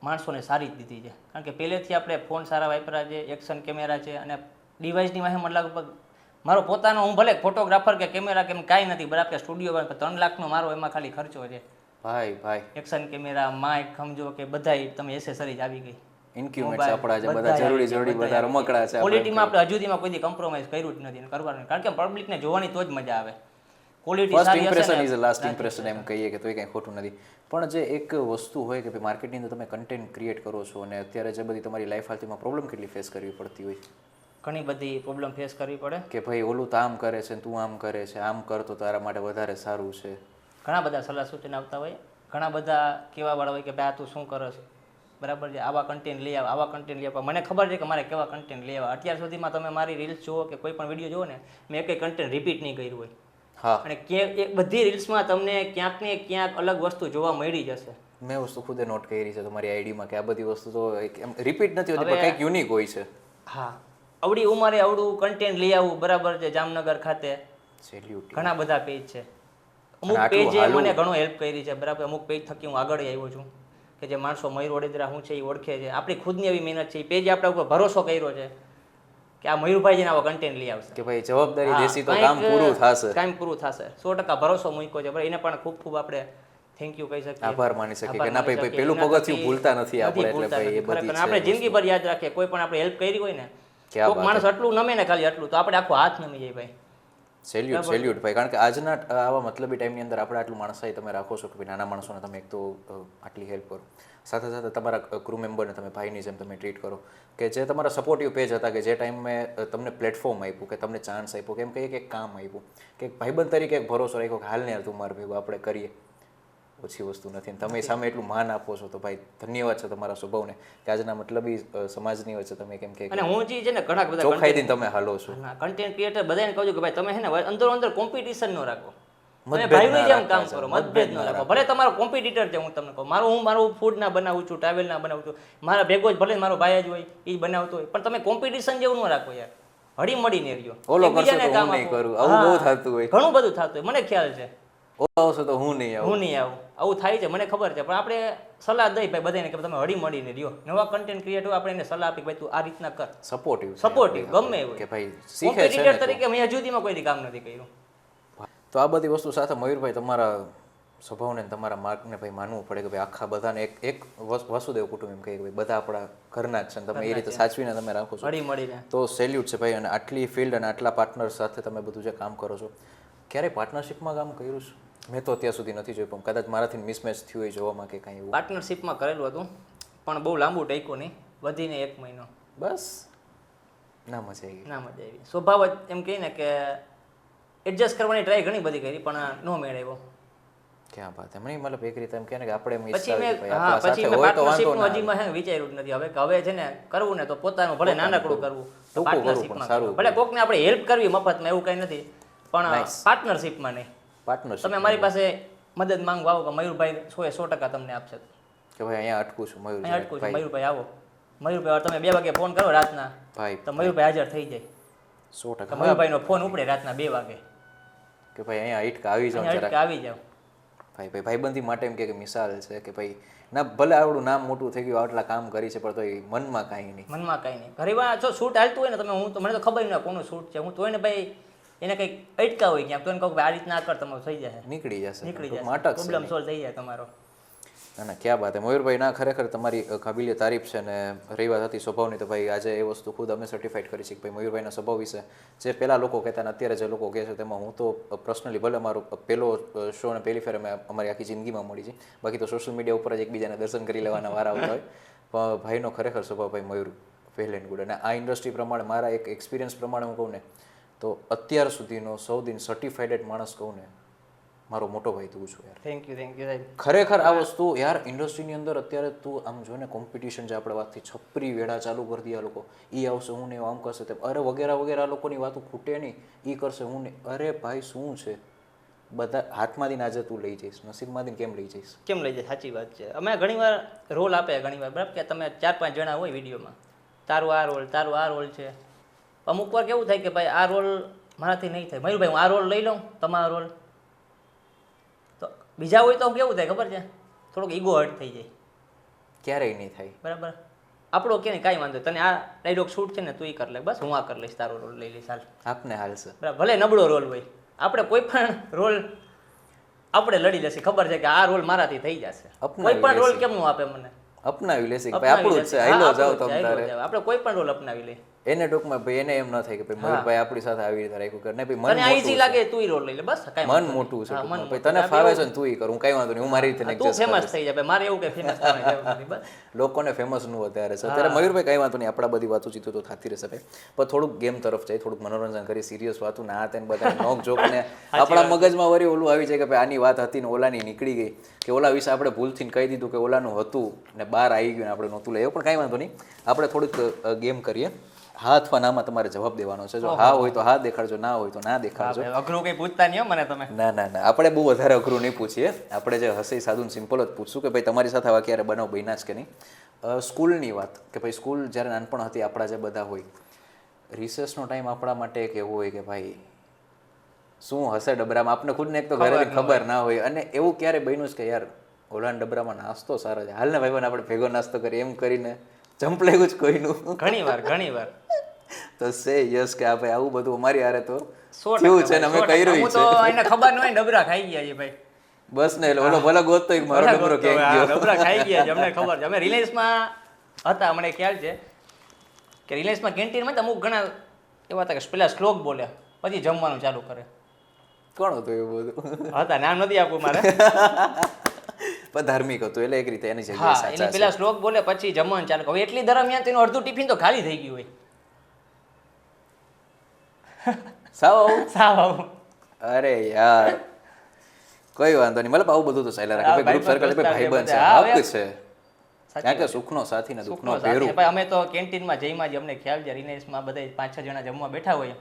માણસોને સારી જ દીધી છે, કારણ કે પહેલેથી આપણે ફોન સારા વાપરા છે, એક્શન કેમેરા છે, અને ડિવાઇસની વાહે મને લગભગ મારો પોતાનો, હું ભલે ફોટોગ્રાફર કે કેમેરા કેમ કાંઈ નથી, બરાબર સ્ટુડિયો 3 લાખનો મારો એમાં ખાલી ખર્ચો છે. ભાઈ એક્શન કેમેરા, માઇક, સમજો કે બધાય તમે એસેસરીઝ આવી ગઈ, ઇન્ક્યુમેન્ટ્સ આપણા જે બધા જરૂરી બધા રમકડા છે. ક્વોલિટીમાં આપણે હજુ સુધીમાં કોઈ દી કોમ્પ્રોમાઇઝ કર્યું જ નથી, કરવાનું, કારણ કે પબ્લિકને જોવાની તો જ મજા આવે. ક્વોલિટી ફર્સ્ટ સારી ઇમ્પ્રેશન હશે ઇઝ ને, લાસ્ટ ઇમ્પ્રેશન એમ કહીએ કે તોય કંઈ ખોટું નથી. પણ જે એક વસ્તુ હોય કે ભાઈ માર્કેટની અંદર તમે કન્ટેન્ટ ક્રિએટ કરો છો અને અત્યારે જે બધી તમારી લાઈફ હાલતીમાં પ્રોબ્લેમ કેટલી ફેસ કરવી પડતી હોય? ઘણી બધી પ્રોબ્લેમ ફેસ કરવી પડે. કે ભાઈ ઓલું તો આમ કરે છે તું આમ કરે છે, આમ કરતો તારા માટે વધારે સારું છે. ઘણા બધા સલાહ સૂચન આવતા હોય, ઘણા બધા કહેવાવાળા હોય કે ભાઈ આ તું શું કરે છે, બરાબર છે, આવા કન્ટેન્ટ લઈ આવા, આવા કન્ટેન્ટ લઈ આવવા. મને ખબર છે કે મારે કેવા કન્ટેન્ટ લઈ આવવા. અત્યાર સુધીમાં તમે મારી રીલ્સ જુઓ કે કોઈ પણ વિડીયો જુઓ ને, મેં કંઈ કન્ટેન્ટ રિપીટ નહીં કર્યું હોય. હા, અને એ બધી રીલ્સમાં તમને ક્યાંક ને ક્યાંક અલગ વસ્તુ જોવા મળી જશે. મેં વસ્તુ ખુદે નોટ કરી છે તમારી આઈડીમાં કે આ બધી વસ્તુ તો એમ રિપીટ નથી હોતી પણ કંઈક યુનિક હોય છે. હા, આવડી ઉંમરે આવડું કન્ટેન્ટ લઈ આવવું, બરાબર છે. જામનગર ખાતે સેલ્યુટ. ઘણા બધા પેજ છે, અમુક પેજે મને ઘણો હેલ્પ કરી છે, બરાબર. અમુક પેજ થકી હું આગળ આવ્યો છું કે જે માણસો મયુર વડોદરા શું છે એ ઓળખે છે. આપણી ખુદની એવી મહેનત છે, એ પેજે આપણા ઉપર ભરોસો કર્યો છે કે આ મયુરભાઈ જેને આવો કન્ટેન્ટ લઈ આવશે, કે ભાઈ જવાબદારી હા, દેશી તો કામ પૂરું થશે. કામ પૂરું થશે. 100% ભરોસો મૂક્યો છે, બરાબર. એને પણ ખૂબ ખૂબ આપણે થેન્ક યુ કહી શકીએ, આભાર માની શકીએ કે ના આભાર ભાઈ માની પેલું શકીએ. પગથિયું ભૂલતા નથી આપણે, એટલે ભૂલતા ભાઈ એ નથી. બધી ખરેખર આપણે છે જિંદગીભર યાદ રાખીએ. કોઈ પણ આપણે હેલ્પ કરી હોય ને, ક્યાં કોઈક માણસ આટલું નમે ને ખાલી આટલું, તો આપણે આખો હાથ નમી જાય ભાઈ. સેલ્યુટ ભાઈ. કારણ કે આજના આવા મતલબી ટાઈમની અંદર આપણે આટલું માણસાઈ તમે રાખો છો કે ભાઈ નાના માણસોને તમે એક તો આટલી હેલ્પ કરો, સાથે સાથે તમારા ક્રૂ મેમ્બરને તમે ભાઈની જેમ તમે ટ્રીટ કરો, કે જે તમારા સપોર્ટિવ પેજ હતા, કે જે ટાઈમે તમને પ્લેટફોર્મ આપ્યું, કે તમને ચાન્સ આપ્યો, કે એમ કહીએ કે એક કામ આપ્યું, કે એક ભાઈબંધ તરીકે એક ભરોસો રાખ્યો કે હાલ ને યાર તું મારું ભેગું આપણે કરીએ. ઓછી વસ્તુ નથી. તમે સામે એટલું માન આપો છો તો ભાઈ ધન્યવાદ છે તમારા સ્વભાવને કે આજના મતલબી સમાજની વચ્ચે તમે કેમ કે અને હું જે છે ને ઘણા બધા ચોખ્ખાઈથી તમે હાલો છો. કન્ટેન્ટ ક્રિએટર બધાને કહું છું કે ભાઈ તમે છે ને અંદરો અંદર કોમ્પિટિશન ન રાખો, તમે મતભેદ ભાઈની ના જેમ કામ રાખવા કરો, છે, મતભેદ ન રાખો. ભલે તમારો કોમ્પિટિટર છે, હું તમને કહું, હું મારું ફૂડ ના બનાવું છું, ટ્રાવેલ ના બનાવું છું, મારા ભેગો જ ભલે મારો ભાઈ જ હોય એ જ બનાવતો હોય, પણ તમે કોમ્પિટિશન જેવું ન રાખો યાર. હળી મળીને રહ્યો. ઓલો કરશે એકબીજાને તો હું કામ નહીં આપો. કરું, આવું બહુ થતું હોય. ઘણું બધું થતું હોય, મને ખ્યાલ છે. ઓલો આવશે તો હું નહીં આવું. હું નહીં આવું, આવું થાય છે, મને ખબર છે. પણ આપણે સલાહ દઈ ભાઈ બધાને કે તમે હળી મળીને રહ્યો. નવા કન્ટેન્ટ ક્રિએટર આપણે એને સલાહ આપી ભાઈ તું આ રીતના કર. સપોર્ટિવ ગમે એવું કે ભાઈ શીખે છે કોમ્પિટિટર તરીકે મેં હજુ સુધીમાં કોઈ દી કામ નથી કર્યું. તો આ બધી વસ્તુ સાથે મયુરભાઈ તમારા સ્વભાવને તમારા માર્કને ભાઈ માનવું પડે કે ભાઈ આખા બધાને એક વસુદેવ કુટુંબ એમ કહીએ કે ભાઈ બધા આપણા ઘરના જ છે, તમે એ રીતે સાચવીને તમે રાખો છો, હળી મળીને. તો સેલ્યુટ છે ભાઈ. અને આટલી ફિલ્ડ અને આટલા પાર્ટનર સાથે તમે બધું જે કામ કરો છો, ક્યારેય પાર્ટનરશિપમાં કામ કર્યું છે? મેં તો અત્યાર સુધી નથી જોયું, પણ કદાચ મારાથી મિસમેચ થયું હોય જોવામાં કે કાંઈ એવું. પાર્ટનરશિપમાં કરેલું હતું, પણ બહુ લાંબુ ટાઈક્યું નહીં, વધીને 1 મહિનો. બસ ના મજા આવી. ના મજા આવી. સ્વભાવ જ એમ કહે ને કે એડજસ્ટ કરવાની ટ્રાય ઘણી બધી કરી, પણ નો મેળ આવ્યો. ક્યાં વાત એમ નહીં, મતલબ એક રીતે એમ કહે ને કે આપણે પછી મેં પાર્ટનરશિપનું હજી મેં વિચાર્યું જ નથી. હવે કે હવે છે ને કરવું ને તો પોતાનું ભલે નાનકડું કરવું, પાર્ટનરશિપમાં કરવું. ભલે કોકને આપણે હેલ્પ કરવી મફતમાં, એવું કંઈ નથી, પણ પાર્ટનરશિપમાં નહીં. પાર્ટનરશિપ તમે મારી પાસે મદદ માંગવા આવો કે મયુરભાઈ 100% તમને આપશે, કે ભાઈ અહીંયા અટકું છું અહીંયા અટકું છું, મયુરભાઈ. મયુરભાઈ આવો. મયુરભાઈ તમે 2 વાગે ફોન કરો રાતના, ભાઈ તો મયુરભાઈ હાજર થઈ જાય. 100%. મયુરભાઈનો ફોન ઉપડે રાતના 2 વાગે કે ભાઈ અહીંયા હિટકા આવી જાવ અહીંયા જરાક. અટકે આવી જાવ. ભાઈબંધી માટે એમ કે મિસાલ છે કે ભાઈ ના ભલે આવડું નામ મોટું થઈ ગયું આટલા કામ કરી છે પણ તો એ મનમાં કાંઈ નહીં. મનમાં કાંઈ નહીં. ઘણીવાર જો શૂટ હાલતું હોય ને તમે હું તો મને તો ખબર નહીં કોનું શૂટ છે હું તો એને ભાઈ એને કંઈક અટકા હોય ક્યાંક તો એને કહું કે આ રીતના કર તમારું થઈ જાય નીકળી જશે નીકળી જાય માટક છે પ્રોબ્લેમ સોલ્વ થઈ જાય તમારો. ના ના ક્યાં વાત હે મયુરભાઈ, ના ખરેખર તમારી કાબિલિયત તારીફ છે. ને રહી વાત હતી સ્વભાવની, તો ભાઈ આજે એ વસ્તુ ખુદ અમે સર્ટિફાઈડ કરી છે કે ભાઈ મયુરભાઈના સ્વભાવ વિશે જે પહેલાં લોકો કહેતા ને અત્યારે જે લોકો કહે છે તેમાં હું તો પર્સનલી ભલે મારો પહેલો શો ને પહેલી ફેર અમે અમારી આખી જિંદગીમાં મળી છે, બાકી તો સોશિયલ મીડિયા ઉપર જ એકબીજાને દર્શન કરી લેવાના વારા આવતા હોય, પણ ભાઈનો ખરેખર સ્વભાવ ભાઈ મયુર વેલ એન્ડ ગુડ. અને આ ઇન્ડસ્ટ્રી પ્રમાણે મારા એક એક્સપિરિયન્સ પ્રમાણે હું કહું ને તો અત્યાર સુધીનો સૌથી સર્ટિફાઈડેડ માણસ કહું ને મારો મોટો ભાઈ તું છું યાર. થેન્ક યુ સાહેબ. ખરેખર આ વસ્તુ યાર ઇન્ડસ્ટ્રીની અંદર અત્યારે તું આમ જો ને કોમ્પિટિશન જે આપણે વાતથી છપરી વેડા ચાલુ કરી દે આ લોકો, એ આવશે હું નહીં આમ કરશે તેમ, અરે વગેરે વગેરે આ લોકોની વાતો ખૂટે નહીં, એ કરશે હું નહીં. અરે ભાઈ શું છે, બધા હાથમાંથી આજે તું લઈ જઈશ, નસીબમાંથી કેમ લઈ જઈશ? કેમ લઈ જાય? સાચી વાત છે. અમે ઘણીવાર રોલ આપે ઘણીવાર બરાબર કે તમે 4-5 જણા હોય વિડીયોમાં, તારું આ રોલ છે. અમુક વાર કેવું થાય કે ભાઈ આ રોલ મારાથી નહીં થાય, મયુરભાઈ હું આ રોલ લઈ લઉં, તમારો રોલ. તો બીજા હોય તો કેવું થાય ખબર છે, થોડોક ઈગો હર્ટ થઈ જાય. ક્યારેય નહીં થાય બરાબર. આપણો કે નહીં કાંઈ વાંધો, તને આ ડાયલોગ શૂટ છે ને તું એ કરી લે, બસ હું આ કરી લઈશ, તારો રોલ લઈ લઈશ હાલ. આપને હાલશે. બરાબર. ભલે નબળો રોલ હોય, આપણે કોઈ પણ રોલ આપણે લડી લેશે, ખબર છે કે આ રોલ મારાથી થઈ જશે. કોઈ પણ રોલ કેમ નું આપે મને અપનાવી લેશે કે ભાઈ આપણું જ છે, હાલો જાવ તમ તારે. આપણે કોઈ પણ રોલ અપનાવી લઈએ. એને ટૂંકમાં ભાઈ એને એમ ન થાય કે ભાઈ મયુરભાઈ આપણી સાથે આવી રીતે રાખ્યું કરે ને ભાઈ તને આ ઈઝી લાગે તું ઈ રોલ લઈ લે, બસ કાંઈ મન મોટું છે ટૂંકમાં. ભાઈ તને ફાવે છે ને તું ઈ કર, હું કાંઈ વાંધો નહીં, હું મારી રીતે તું એડજસ્ટ ફેમસ થઈ જાય. ભાઈ મારે એવું કે ફેમસ થવાની જરૂર નથી. બસ લોકોને ફેમસ નું અત્યારે છે અત્યારે. મયુરભાઈ કાંઈ વાંધો નહીં, આપણા બધી વાતો ચીતો તો થતી રહેશે ભાઈ, પણ થોડુંક ગેમ તરફ જાય, થોડુંક મનોરંજન કરી, સિરિયસ વાતું ના તેને બધા નોક જોક ને આપણા મગજમાં વળી ઓલું આવી જાય કે ભાઈ આની વાત હતી ને ઓલાની નીકળી ગઈ, કે ઓલા વિશે આપણે ભૂલથી કહી દીધું કે ઓલાનું હતું ને બહાર આવી ગયું ને આપણે નહોતું લે, એવું પણ કાંઈ વાંધો નહીં. આપણે થોડુંક ગેમ કરીએ. હા અથવા નામાં તમારે જવાબ દેવાનો છે. જો હા હોય તો હા દેખાડજો, ના હોય તો ના દેખાડજો. અઘરું કઈ પૂછતા નહીં હો મને તમે. ના ના ના, આપણે બહુ વધારે અઘરું નહીં પૂછીએ, આપણે જે હસી સાદું સિમ્પલ જ પૂછશું કે ભાઈ તમારી સાથે આવા ક્યારે બનાવ બન્યા જ કે નહીં. સ્કૂલની વાત કે ભાઈ સ્કૂલ જ્યારે નાનપણ હતી આપણા જે બધા હોય, રિસેસનો ટાઈમ આપણા માટે એક એવો હોય કે ભાઈ શું હશે ડબરામાં, આપને ખુદને એક તો ઘરેથી ખબર ના હોય, અને એવું ક્યારે બન્યું છે કે યાર ઓલાના ડબરામાં નાસ્તો સારો છે, હાલ ને ભાઈ આપણે ભેગો નાસ્તો કરીએ, એમ કરીને જમ્પ લેવું જ કોઈનું? ઘણી વાર તો સે યસ કે આ ભાઈ આવું બધું અમારી હારે તો થયું છે ને અમે કર્યું હું તો એને ખબર ન હોય ડબરા ખાઈ ગયા છે ભાઈ. બસ ને એટલે ઓલો ભલે ગોતતો એક મારો ડબરો ક્યાંક ગયો. ડબરા ખાઈ ગયા છે અમને ખબર છે. અમે રિલાયન્સમાં હતા, અમને ખ્યાલ છે કે રિલાયન્સમાં કેન્ટીનમાં અમુક ઘણા એવા હતા કે પેલા શ્લોક બોલે પછી જમવાનું ચાલુ કરે. કોણ હતું એવું બધું? હતા, નામ નથી આપવું મારે. પણ ધાર્મિક હતું એટલે એક રીતે એની જગ્યાએ હા, સાચા એટલે છે. પેલા શ્લોક બોલે પછી જમવાનું ચાલુ કરે. એટલી દરમિયાન તેનું અડધું ટિફિન તો ખાલી થઈ ગયું હોય. સાવ અરે યાર કોઈ વાંધો નહીં, મતલબ આવું બધું તો ચાલ્યા રાખે ગ્રુપ સર્કલ ભાઈબંધ છે, હક છે, કારણ કે સુખનો સાથી ને દુઃખનો ભેરું. ભાઈ અમે તો કેન્ટીનમાં જઈમાં જ અમને ખ્યાલ છે, રિલાયન્સમાં બધા 5-6 જણા જમવા બેઠા હોય,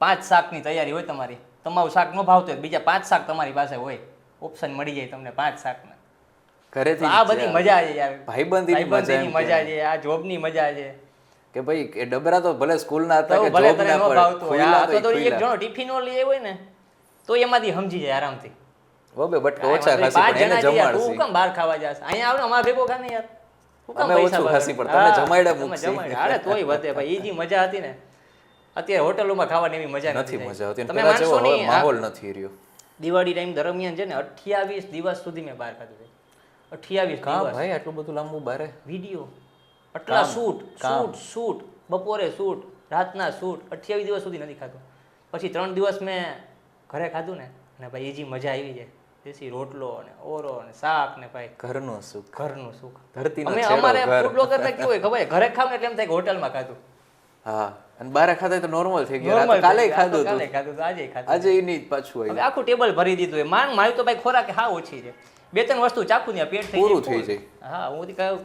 5 શાકની તૈયારી હોય તમારી, તમારું શાક ન ભાવતું હોય બીજા 5 શાક તમારી પાસે હોય, ઓપ્શન મળી જાય તમને 5 શાકના. ઘરેથી આ બધી મજા છે યાર, ભાઈબંધીની મજા છે, આ જોબની મજા છે કે ભાઈ એ ડબરા તો ભલે સ્કૂલના હતા કે ભલે જોબના તને ન ભાવતું હોય. ખુલ્લા આ તો તો એક જણો ટિફિનો લઈ હોય ને તો એમાંથી સમજી જાય આરામથી. ઓબે બટ ઓછા ખાસી 5 પણ એને જણા યાર, તું જમાડશે. કેમ બહાર ખાવા જાસ? અહીંયા આવ ને અમારા ભેગો ખા ને યાર. તું કેમ અમે પૈસા ઓછું બગાડે? ખાસી પણ તમે હા, જમાડ્યા તમે મૂકશી. જમાડ્યા. અરે તોય વધે ભાઈ, એ જે મજા હતી ને અત્યારે હોટલોમાં ખાવાની એવી મજા નથી મજા આવતી. તમે પેલા જેવો માનશો હવે નહીં, માહોલ નથી રહ્યો. દિવાળી ટાઈમ દરમિયાન છે ને 28 દિવસ સુધી મેં બહાર ખાધું છે. 28 કા દિવસ ભાઈ આટલું બધું લાંબુ બારે વિડીયો, આટલા શૂટ, બપોરે શૂટ, રાતના શૂટ, 28 દિવસ સુધી નથી ખાધું. પછી 3 દિવસ મેં ઘરે ખાધું ને, અને ભાઈ એ જે મજા આવી જાય, દેશી રોટલો ને ઓરો ને શાક ને ભાઈ ઘરનું સુખ, ઘરનું સુખ. ધરતીનો અમે છેડો અમારે ઘર. ફૂડ બ્લોગર ને કેવું હોય ખબર છે, ઘરે ખાવ ને એટલે એમ થાય કે હોટલમાં ખાધું. હા, અને બારે ખાધા તો નોર્મલ થઈ ગયું. Normal કાલે થઈ ગયું. ખાધું કાલે હતું, ખાધું, આજે ખાધું. આજે એની પાછું હવે આવ્યું. આખું ટેબલ ભરી દીધું હોય. મારી તો ભાઈ ખોરાક હા ઓછી છે, 2-3 વસ્તુ ચાખું ને પેટ થઈ પૂરું જાય, થઈ full. હા, હું કહું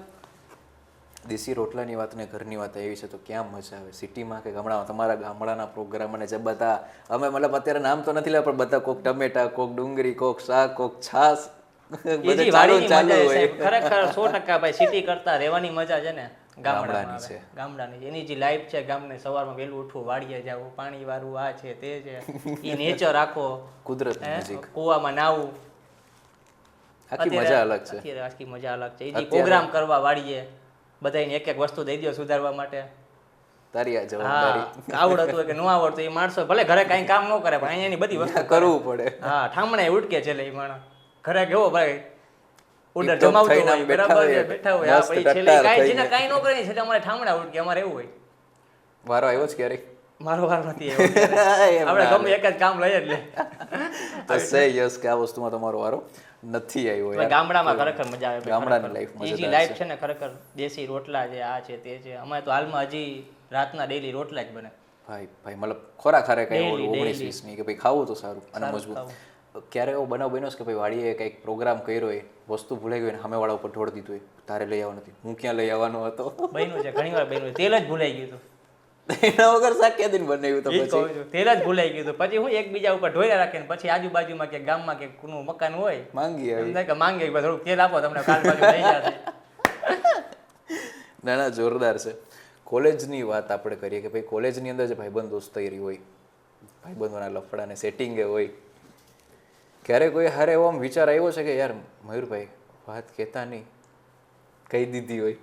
દેશી રોટલાની વાત ને ઘરની વાત એવી છે તો ક્યાં મજા આવે સિટીમાં કે ગામડામાં? તમારા ગામડાના પ્રોગ્રામ અને જે બધા અમે મતલબ અત્યારે નામ તો નથી લેવા પણ બધા કોક ટમેટા, કોક ડુંગળી, કોક શાક, કોક છાસ, બધે ઈ ચાલુ વાડીની ચાલુ મજા છે હોય. સાહેબ. ખરેખર 100% ભાઈ સિટી કરતા રહેવાની મજા છે ને ગામડામાં ગામડાની આવે. છે. ગામડાની એની જે લાઈફ છે ગામને સવારમાં વહેલું ઉઠવું વાડીએ જવું પાણી વાળવું આ છે તે છે ઈ નેચર આખો કુદરતની હે? નજીક કૂવામાં નાવું આખી અત્યારે- મજા અલગ છે. અત્યારે આખી મજા અલગ છે ઈ અત્યારે- પ્રોગ્રામ કરવા વાડીએ બધાને એક એક વસ્તુ દઈ દો સુધારવા માટે તારી આ હા જવાબદારી આવડતું હોય કે ન આવડતું એ માણસો ભલે ઘરે કાંઈ કામ ન કરે પણ અહીંયાની બધી વસ્તુ કરે. કરવું પડે. હા ઠામણે ઉડકે છે લે ઈ માણસ ઘરે કેવો ભાઈ ઓર્ડર ટીપ-ટોપ જમાવતો થઈને આમ હોય બેઠા બરાબર હોય, છે બેઠા હોય હા મસ્ત પછી છેલ્લે ટટ્ટાર કાંઈ થઈને. જેને કાંઈ ન કરે ને છેલ્લે અમારે ઠામણા ઉડકે અમારે એવું હોય વારો આવ્યો છે ક્યારેક? મારો વાર નથી આવ્યો એમ આપણે ના ગમે એક જ કામ લઈએ જ લે તો સે યસ કે આ વસ્તુમાં તમારો વારો નથી આવ્યો પણ યાર. ગામડામાં ખરેખર મજા આવે ગામડાની life ઈ જે મજેદાર લાઈફ છે. છે ને ખરેખર દેશી રોટલા છે આ છે તે છે અમારે તો હાલમાં હજી રાતના ડેલી રોટલા જ બને ભાઈ ભાઈ મતલબ ખોરાક હારે કઈ Daily, 19-20 ની કે ભાઈ ખાવું તો સારું અને સારું મજબૂત. ક્યારે એવો બનાવ બન્યો છે કે ભાઈ વાડીએ કંઈક પ્રોગ્રામ કર્યો હોય વસ્તુ ભૂલાઈ ગઈ હોય ને સામેવાળા ઉપર ઢોળ દીધું હોય તારે લઈ આવવાનું નથી, હું ક્યાં લઈ આવવાનો હતો? બન્યું છે ઘણી વાર બન્યું છે. તેલ જ ભૂલાઈ ગયું હતું એના વગર શાક ક્યાં દિન બનાવ્યું તો ઈ જ પછી કહું છું તેલ જ ભૂલાઈ ગયું હતું પછી હું એકબીજા ઉપર ઢોળ્યા રાખે ને પછી આજુબાજુમાં કે ગામમાં કે કોનું મકાન હોય માંગી એમ આવી. થાય કે માંગે કે ભાઈ થોડુંક તેલ આપો તમને કાલ બાજુ લઈ જશે ના ના જોરદાર છે. કોલેજની વાત આપણે કરીએ કે ભાઈ કોલેજની અંદર જે ભાઈબંધ દોસ્તારી હોય ભાઈબંધોના લફડાને સેટિંગે હોય ક્યારે કોઈ હારે એવો આમ વિચાર આવ્યો છે કે યાર મયુરભાઈ વાત કહેતા નહીં કહી દીધી હોય?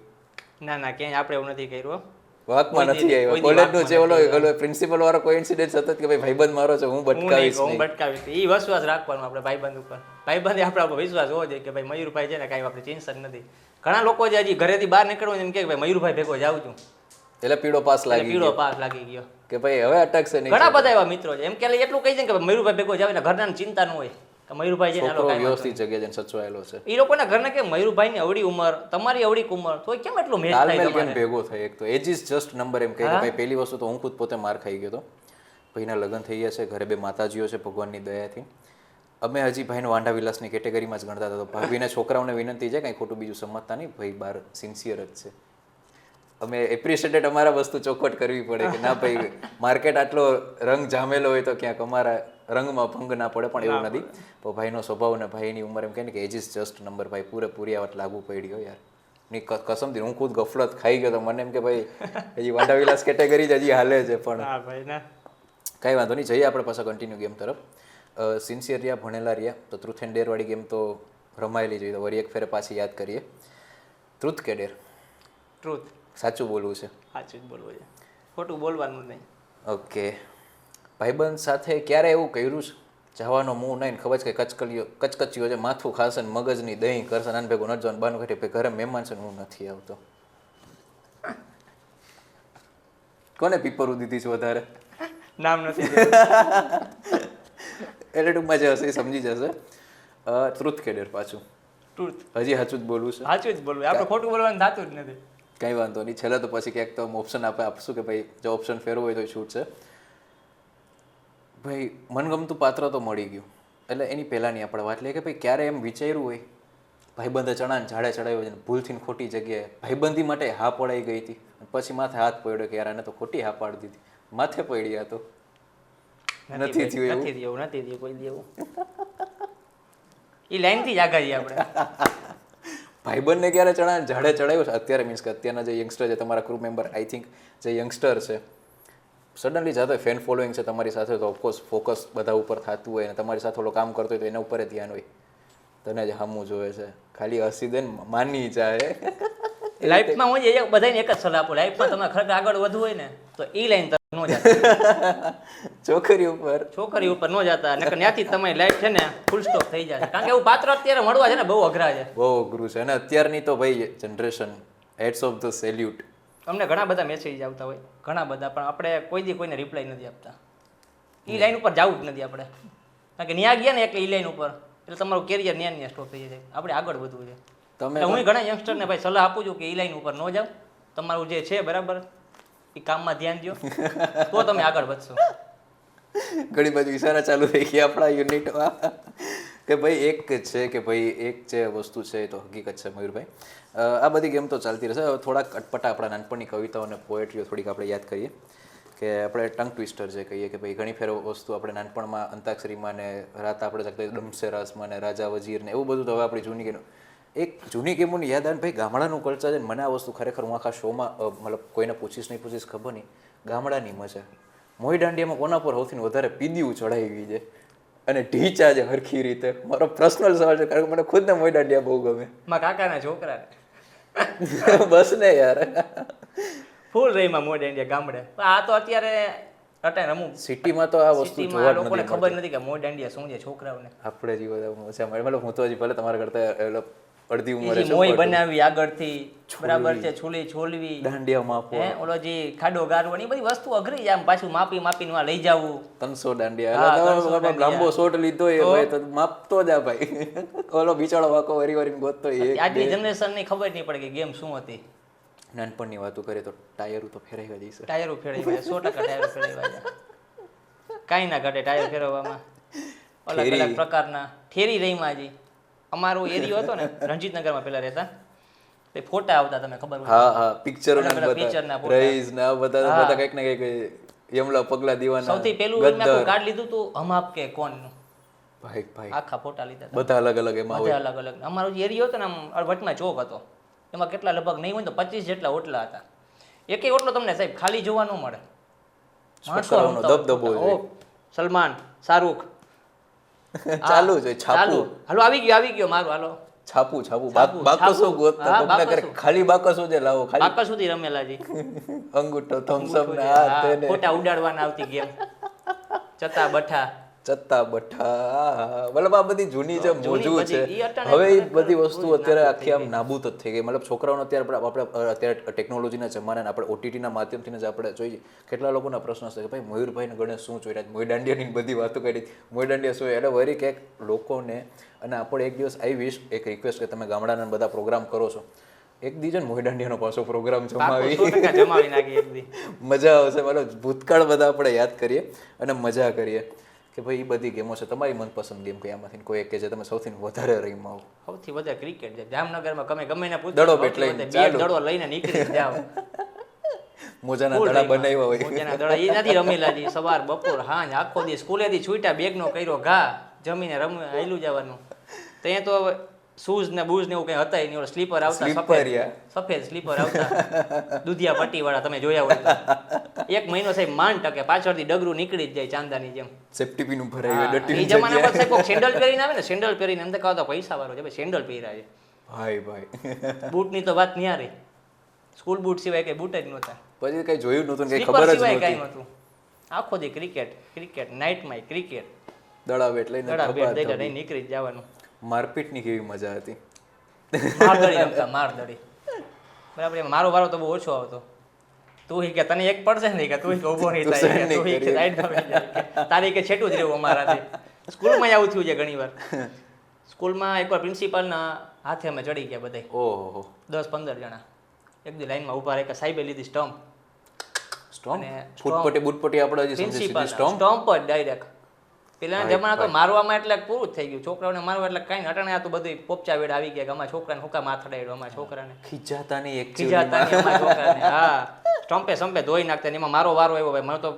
ના ના ક્યાંય આપણે એવું નથી કર્યું હો. વાતમાં કોઈ નથી દી- આવ્યો કોઈ દી કોલેજનો જે વાતમાં ઓલો પ્રિન્સિપલ વાળો કોઇન્સિડન્સ હતો કે ભાઈ ભાઈબંધ મારો છે હું હું નહીં બટકાવીશ કહું, હું નહીં. ભટકાવીશ ઈ વિશ્વાસ રાખવાનો આપણે ભાઈબંધ ઉપર ભાઈબંધે આપણા ઉપર વિશ્વાસ હોવો જોઈએ કે ભાઈ મયુરભાઈ છે ને કાંઈ આપણે ચિંતા જ નથી. ઘણા લોકો જે હજી ઘરેથી બહાર નીકળવું એમ કે ભાઈ મયુરભાઈ ભેગો જાઉં છું એટલે પીળો પાસ એટલે લાગી પીળો ગયો પાસ લાગી ગયો. કે ભાઈ હવે અટકશે નહીં. ઘણા બધા એવા મિત્રો છે એમ કે એટલું કહી દે કે ભાઈ મયુરભાઈ ભેગો જાવ ને ઘરના ચિંતા ન હોય કે મયુરભાઈ છે ને હાલો છોકરો કાંઈ વાંધો વ્યવસ્થિત જગ્યાએ જઈને સચવાયેલો છે. નહીં. ઈ લોકોના ઘરના કે મયુરભાઈની અવળી ઉંમર તમારી અવળી ઉંમર તો કેમ એટલું મેચ થાય તાલમેલ કેમ તમારે ભેગો થાય? એક તો એજ ઇઝ જસ્ટ નંબર એમ કહે કે ભાઈ પહેલી વસ્તુ તો હું ખુદ પોતે માર ખાઈ ગયો હતો. ભાઈના લગ્ન થઈ ગયા છે, ઘરે બે માતાજીઓ છે ભગવાનની દયાથી. અમે હજી ભાઈને વાંઢા વિલાસની કેટેગરીમાં જ ગણતા હતા. તો ભાભીને છોકરાઓને વિનંતી છે કંઈ ખોટું બીજું સમજતા નહીં, ભાઈ બાર સિન્સિયર જ છે. અમે એપ્રિશિએટેડ અમારા વસ્તુ ચોખવટ કરવી પડે કે ના ભાઈ માર્કેટ આટલો રંગ જામેલો હોય તો ક્યાંક અમારા રંગમાં ભંગ ના પડે, પણ એવું નથી. તો ભાઈનો સ્વભાવ ને ભાઈની ઉંમર એમ કહે ને કે એજ ઇઝ જસ્ટ નંબર. ભાઈ પૂરેપૂરી આ વાત લાગુ પડી યાર ની કસમથી હું ખુદ ગફલત ખાઈ ગયો તો મને એમ કે ભાઈ હજી વાંઢા વિલાસ કેટેગરી જ હજી હાલે છે. પણ હા ભાઈ ના કાંઈ વાંધો નહીં, જઈએ આપણે પાછા કન્ટિન્યુ ગેમ તરફ. સિન્સિયર રહ્યા, ભણેલા રહ્યા તો ટ્રુથ એન્ડ ડેર વાળી ગેમ તો રમાયેલી જોઈએ. તો વળી એક ફેરે પાછી યાદ કરીએ. ટ્રુથ કે ડેર? ટ્રુથ સાચું બોલવું છે. સાચું જ બોલવું છે, ખોટું બોલવાનું નહીં. ઓકે. ભાઈબંધ સાથે ક્યારે એવું કર્યું છે જવાનો મું નહીં ખબર છે કે કચકચીઓ છે માથું ખાશે ને મગજની દહીં કરશે નાન ભેગું ન જવાનું બાનું કાઢી ઘરે મહેમાન છે ને હું નથી આવતો? કોને પીપરું દીધી છે વધારે? નામ નથી એટલે ટૂંકમાં જે હશે એ સમજી જશે. ટ્રુથ કે ડેર પાછું? ટ્રુથ. હજી સાચું જ બોલવું છે? સાચું જ બોલવું, આપણે ખોટું બોલવાનું થતું જ નથી. કંઈ વાંધો નહીં, છેલ્લે તો પછી ક્યાંક તો ઓપ્શન આપશું કે ભાઈ જો ઓપ્શન ફેરવો હોય તો છૂટ છે. ભાઈ મનગમતું પાત્ર તો મળી ગયું એટલે એની પહેલાંની આપણે વાત લઈએ કે ભાઈ ક્યારે એમ વિચાર્યું હોય ભાઈબંધે ચણાને ઝાડે ચડાવ્યો છે ભૂલથી ખોટી જગ્યાએ ભાઈબંધી માટે હા પડાઈ ગઈ હતી પછી માથે હાથ પડ્યો કે યાર આને તો ખોટી હા પાડી દીધી, માથે પડી આ તો નથી થયું એવું? નથી થયું, નથી થયું કોઈ દી એવું. એ લાઈનથી જ આગળ જઈએ આપણે. ભાઈબંધને ક્યારે ચણાને ઝાડે ચડાવ્યો છે અત્યારે? મીન્સ કે અત્યારના જે યંગસ્ટર છે તમારા ક્રૂ મેમ્બર આઈ થિંક જે યંગસ્ટર છે સડનલી જાતો ફેન ફોલોઈંગ છે તમારી સાથે તો ઓફકોર્સ ફોકસ બધા ઉપર થતું હોય અને તમારી સાથે ઓલો કામ કરતો હોય તો એના ઉપર ધ્યાન હોય. તને જ હામું જોવે છે ખાલી હસી દે ને માની જાય. લાઈફમાં હું જ બધાને એક જ સલાહ આપું, લાઈફમાં તમે ખરેખર આગળ વધવું હોય ને તો એ લાઈન તરફ ન જતા, છોકરી ઉપર છોકરી ઉપર ન જતા, નકર ત્યાંથી તમારી લાઈફ છે ને ફૂલ સ્ટોપ થઈ જાય. કારણ કે એવું પાત્ર અત્યારે મળવા છે ને બહુ અઘરા છે, બહુ અઘરું છે. અને અત્યારની તો ભાઈ generation heads of the salute. અમને ઘણા બધા મેસેજ આવતા હોય ઘણા બધા, પણ આપણે કોઈ દી કોઈને રિપ્લાય નથી આપતા. એ લાઈન ઉપર જવું જ નથી આપણે, કારણ કે ન્યા ગયા ને એટલે એ લાઈન ઉપર એટલે તમારું કેરિયર ન્યા સ્ટોપ થઈ જાય. આપણે આગળ વધવું છે. તમે એટલે હું ઘણા યંગસ્ટરને ભાઈ સલાહ આપું છું કે એ લાઈન ઉપર ન જાઓ, તમારું જે છે બરાબર એ કામમાં ધ્યાન દો તો તમે આગળ વધશો. ઘણી બધી ઇશારા ચાલુ થઈ ગયા આપણા યુનિટમાં કે ભાઈ એક છે કે ભાઈ એક જે વસ્તુ છે એ તો હકીકત છે મયુરભાઈ. આ બધી ગેમ તો ચાલતી રહેશે. હવે થોડાક અટપટા આપણા નાનપણની કવિતાઓ અને પોએટ્રીઓ થોડીક આપણે યાદ કરીએ. કે આપણે ટંગ ટ્વિસ્ટર જે કહીએ કે ભાઈ ઘણી ફેર વસ્તુ આપણે નાનપણમાં અંતાક્ષરીમાં ને રાત આપણે જાગતા ડમસેરાસમાં ને રાજા વજીર ને એવું બધું તો હવે આપણી જૂની ગેમ એક જૂની ગેમોની યાદ આવે ભાઈ ગામડાનું કલ્ચર છે ને મને આ વસ્તુ ખરેખર હું આખા શોમાં મતલબ કોઈને પૂછીશ નહીં પૂછીશ ખબર નહીં ગામડાની મજા મોઈ દાંડિયામાં કોના પર સૌથી વધારે પીદીયું ચડાવી છે અને ઢીચા છે હરખી રીતે મારો પર્સનલ સવાલ છે કારણ કે મને ખુદને મોઈ દાંડિયા બહુ ગમે મારા કાકાના છોકરા બસ ને યાર ફૂલ રહીમાં મોઢે ઇન્ડિયા ગામડે આ તો અત્યારે અટાણે રમું સિટીમાં તો આ વસ્તુ જોવા જ લોકોને નથી ખબર નથી કે મોઢ દાંડિયા શું છે છોકરાઓને આપણે જીવો મજા મળે મતલબ હું તો હજી ભલે તમારા કરતા અડધી ઉંમરે ઈ મોઈ બનાવી આગળથી બરાબર છે છોલી છોલવી દાંડિયા માપો હે ઓલો જે ખાડો ગારવો એ બધી વસ્તુ અઘરી છે આમ પાછું માપી માપીને લઈ જવું 300 દાંડિયા લાંબો શોટ લીધો એ ભાઈ તો માપતો જ આ ભાઈ ઓલો બિચારો વાકો વરી વરીને ગોતતો એ આજની જનરેશનને ખબર નહીં પડે કે ગેમ શું હતી નાનપણની વાતો કરીએ તો ટાયરો તો ફેરવ્યા જઈશે ટાયરો ફેરવાય 100% ટાયરો ફેરવાય કાંઈ ના ઘટે ટાયર ફેરવવામાં અલગ અલગ પ્રકારના ઠેરી રહીમાં હજી અમારો એરિયો હતો ને રણજીતનગરમાં પેલા રહેતા તે ફોટા આવતા તમે ખબર હોય હા હા પિક્ચરો ના પિક્ચરના બધા રઈસ ના બધા કઈક ને કઈક યમલા પગલા દીવાના સૌથી પહેલું મેં કાર્ડ લીધું તું હમ આપ કે કોણ નું ભાઈ ભાઈ આખા ફોટા લીધા હતા બધા અલગ અલગ એમાં બધા અલગ અલગ અમારો જે એરિયો હતો ને આમ વચમાં ચોક હતો એમાં કેટલા લગભગ નહીં હોય તો 25 જેટલા ઓટલા હતા એકેય ઓટલો તમને સાહેબ ખાલી જોવા ન મળે છોકરાઓનો દબદબો છે સલમાન શાહરૂખ ચાલુ છે છાપુ હાલો આવી ગયો મારું હાલો છાપુ છાપુ બાકસો ગોતતા તમને કરે ખાલી બાકસો જે લાવો ખાલી બાકા સુધી રમેલા જી અંગૂઠો થમ્સઅપ ને આ તેને ફોટા ઉડાડવાના આવતી ગેમ ચતા બઠા મતલબ આ બધી જૂની જે મોજું છે હવે એ બધી વસ્તુ અત્યારે આખી આમ નાબૂદ જ થઈ ગઈ મતલબ છોકરાઓને અત્યારે આપણે અત્યારે ટેકનોલોજીના જમાના આપણે ઓટીટીના માધ્યમથી જ આપણે જોઈએ કેટલા લોકોના પ્રશ્ન છે કે ભાઈ મયુરભાઈ ને ગણેશ શું જોઈ રહ્યા મોઈ દાંડિયાની બધી વાતો કરી મોઈ દાંડિયા શું એટલે વરી ક્યાંક લોકોને અને આપણે એક દિવસ આવી વિશ એક રિક્વેસ્ટ કે તમે ગામડાના બધા પ્રોગ્રામ કરો છો એક દીજન મોઈ દાંડિયાનો પાછો પ્રોગ્રામ જમાવી નાખી એક દી મજા આવશે મતલબ ભૂતકાળ બધા આપણે યાદ કરીએ અને મજા કરીએ કે ભાઈ એ બધી ગેમો છે તમારી મનપસંદ ગેમ કઈ આમાંથી કોઈ એક કે જે તમે સૌથી વધારે રહીમાં આવો સૌથી વધારે ક્રિકેટ છે જામનગરમાં ગમે ને પૂછો દડો બેટ લઈને દડો લઈને નીકળી જાવ મોજાના દડા બનાવ્યા હોય મોજાના દડા એ નથી રમેલા જી સવાર બપોર હાંજ આખો દી સ્કૂલેથી છૂટ્યા બેગનો કર્યો ઘા જમીને હાલ્યું જવાનું ત્યાં તો શૂઝ ને બૂઝ ને એવું કઈ હતા નહીં સ્લીપર આવતા સફેદ સ્લીપર આવતા દુધિયા પટ્ટી વાળા તમે જોયા હોય એક મહિનો સાહેબ માંડ ટકે પાછળથી ડગરું નીકળી જ જાય ચાંદાની જેમ સેફ્ટી પિન ઉપર આવી એ જમાનામાં સાહેબ કોઈ સેન્ડલ પહેરીને આવે ને સેન્ડલ પહેરીને અંદર કહો તો પૈસા વાળો છે ભાઈ સેન્ડલ પહેર્યા છે ભાઈ બૂટની તો વાત નહીં આવી સ્કૂલ બૂટ સિવાય કઈ બૂટ જ નહોતા પછી કઈ જોયું નહોતું કઈ ખબર જ સિવાય કઈ નહોતું આખો દી ક્રિકેટ નાઇટમાં ક્રિકેટ દડા બેટ લઈને નીકળી જવાનું મારપીટની કેવી મજા હતી મારદડી રમતા મારદડી બરાબર મારો વારો તો બહુ ઓછો આવતો તું કે તને એક પડશે ને કે તું ઉભો નહીં થાય તું કે સાઈડમાં બેસી જાય તારી કે છેટું જ રહેવું અમારાથી સ્કૂલમાં આવું થયું છે ઘણી વાર સ્કૂલમાં એકવાર પ્રિન્સિપાલના હાથે અમે ચડી ગયા બધા ઓહો 10-15 જણા એક દી લાઈનમાં ઊભા રહે કે સાહેબે લીધી સ્ટમ્પ ફૂટપટી બૂટપટી આપણે હજી સમજી સીધી સ્ટમ્પ જ ડાયરેક્ટ પેલાના જમાના તો મારવામાં એટલે પૂરું થઈ ગયું છોકરાઓને મારવા એટલે કઈ અટાણે આ તો બધું પોપચા વેડ આવી ગયા કે અમારા છોકરાને હુકા માથડાડ્યો અમારા છોકરાને ખીજાતાની અમારા છોકરાને હા સ્ટમ્પે ધોઈ નાખતા ને એમાં મારો વારો આવ્યો ભાઈ મને તો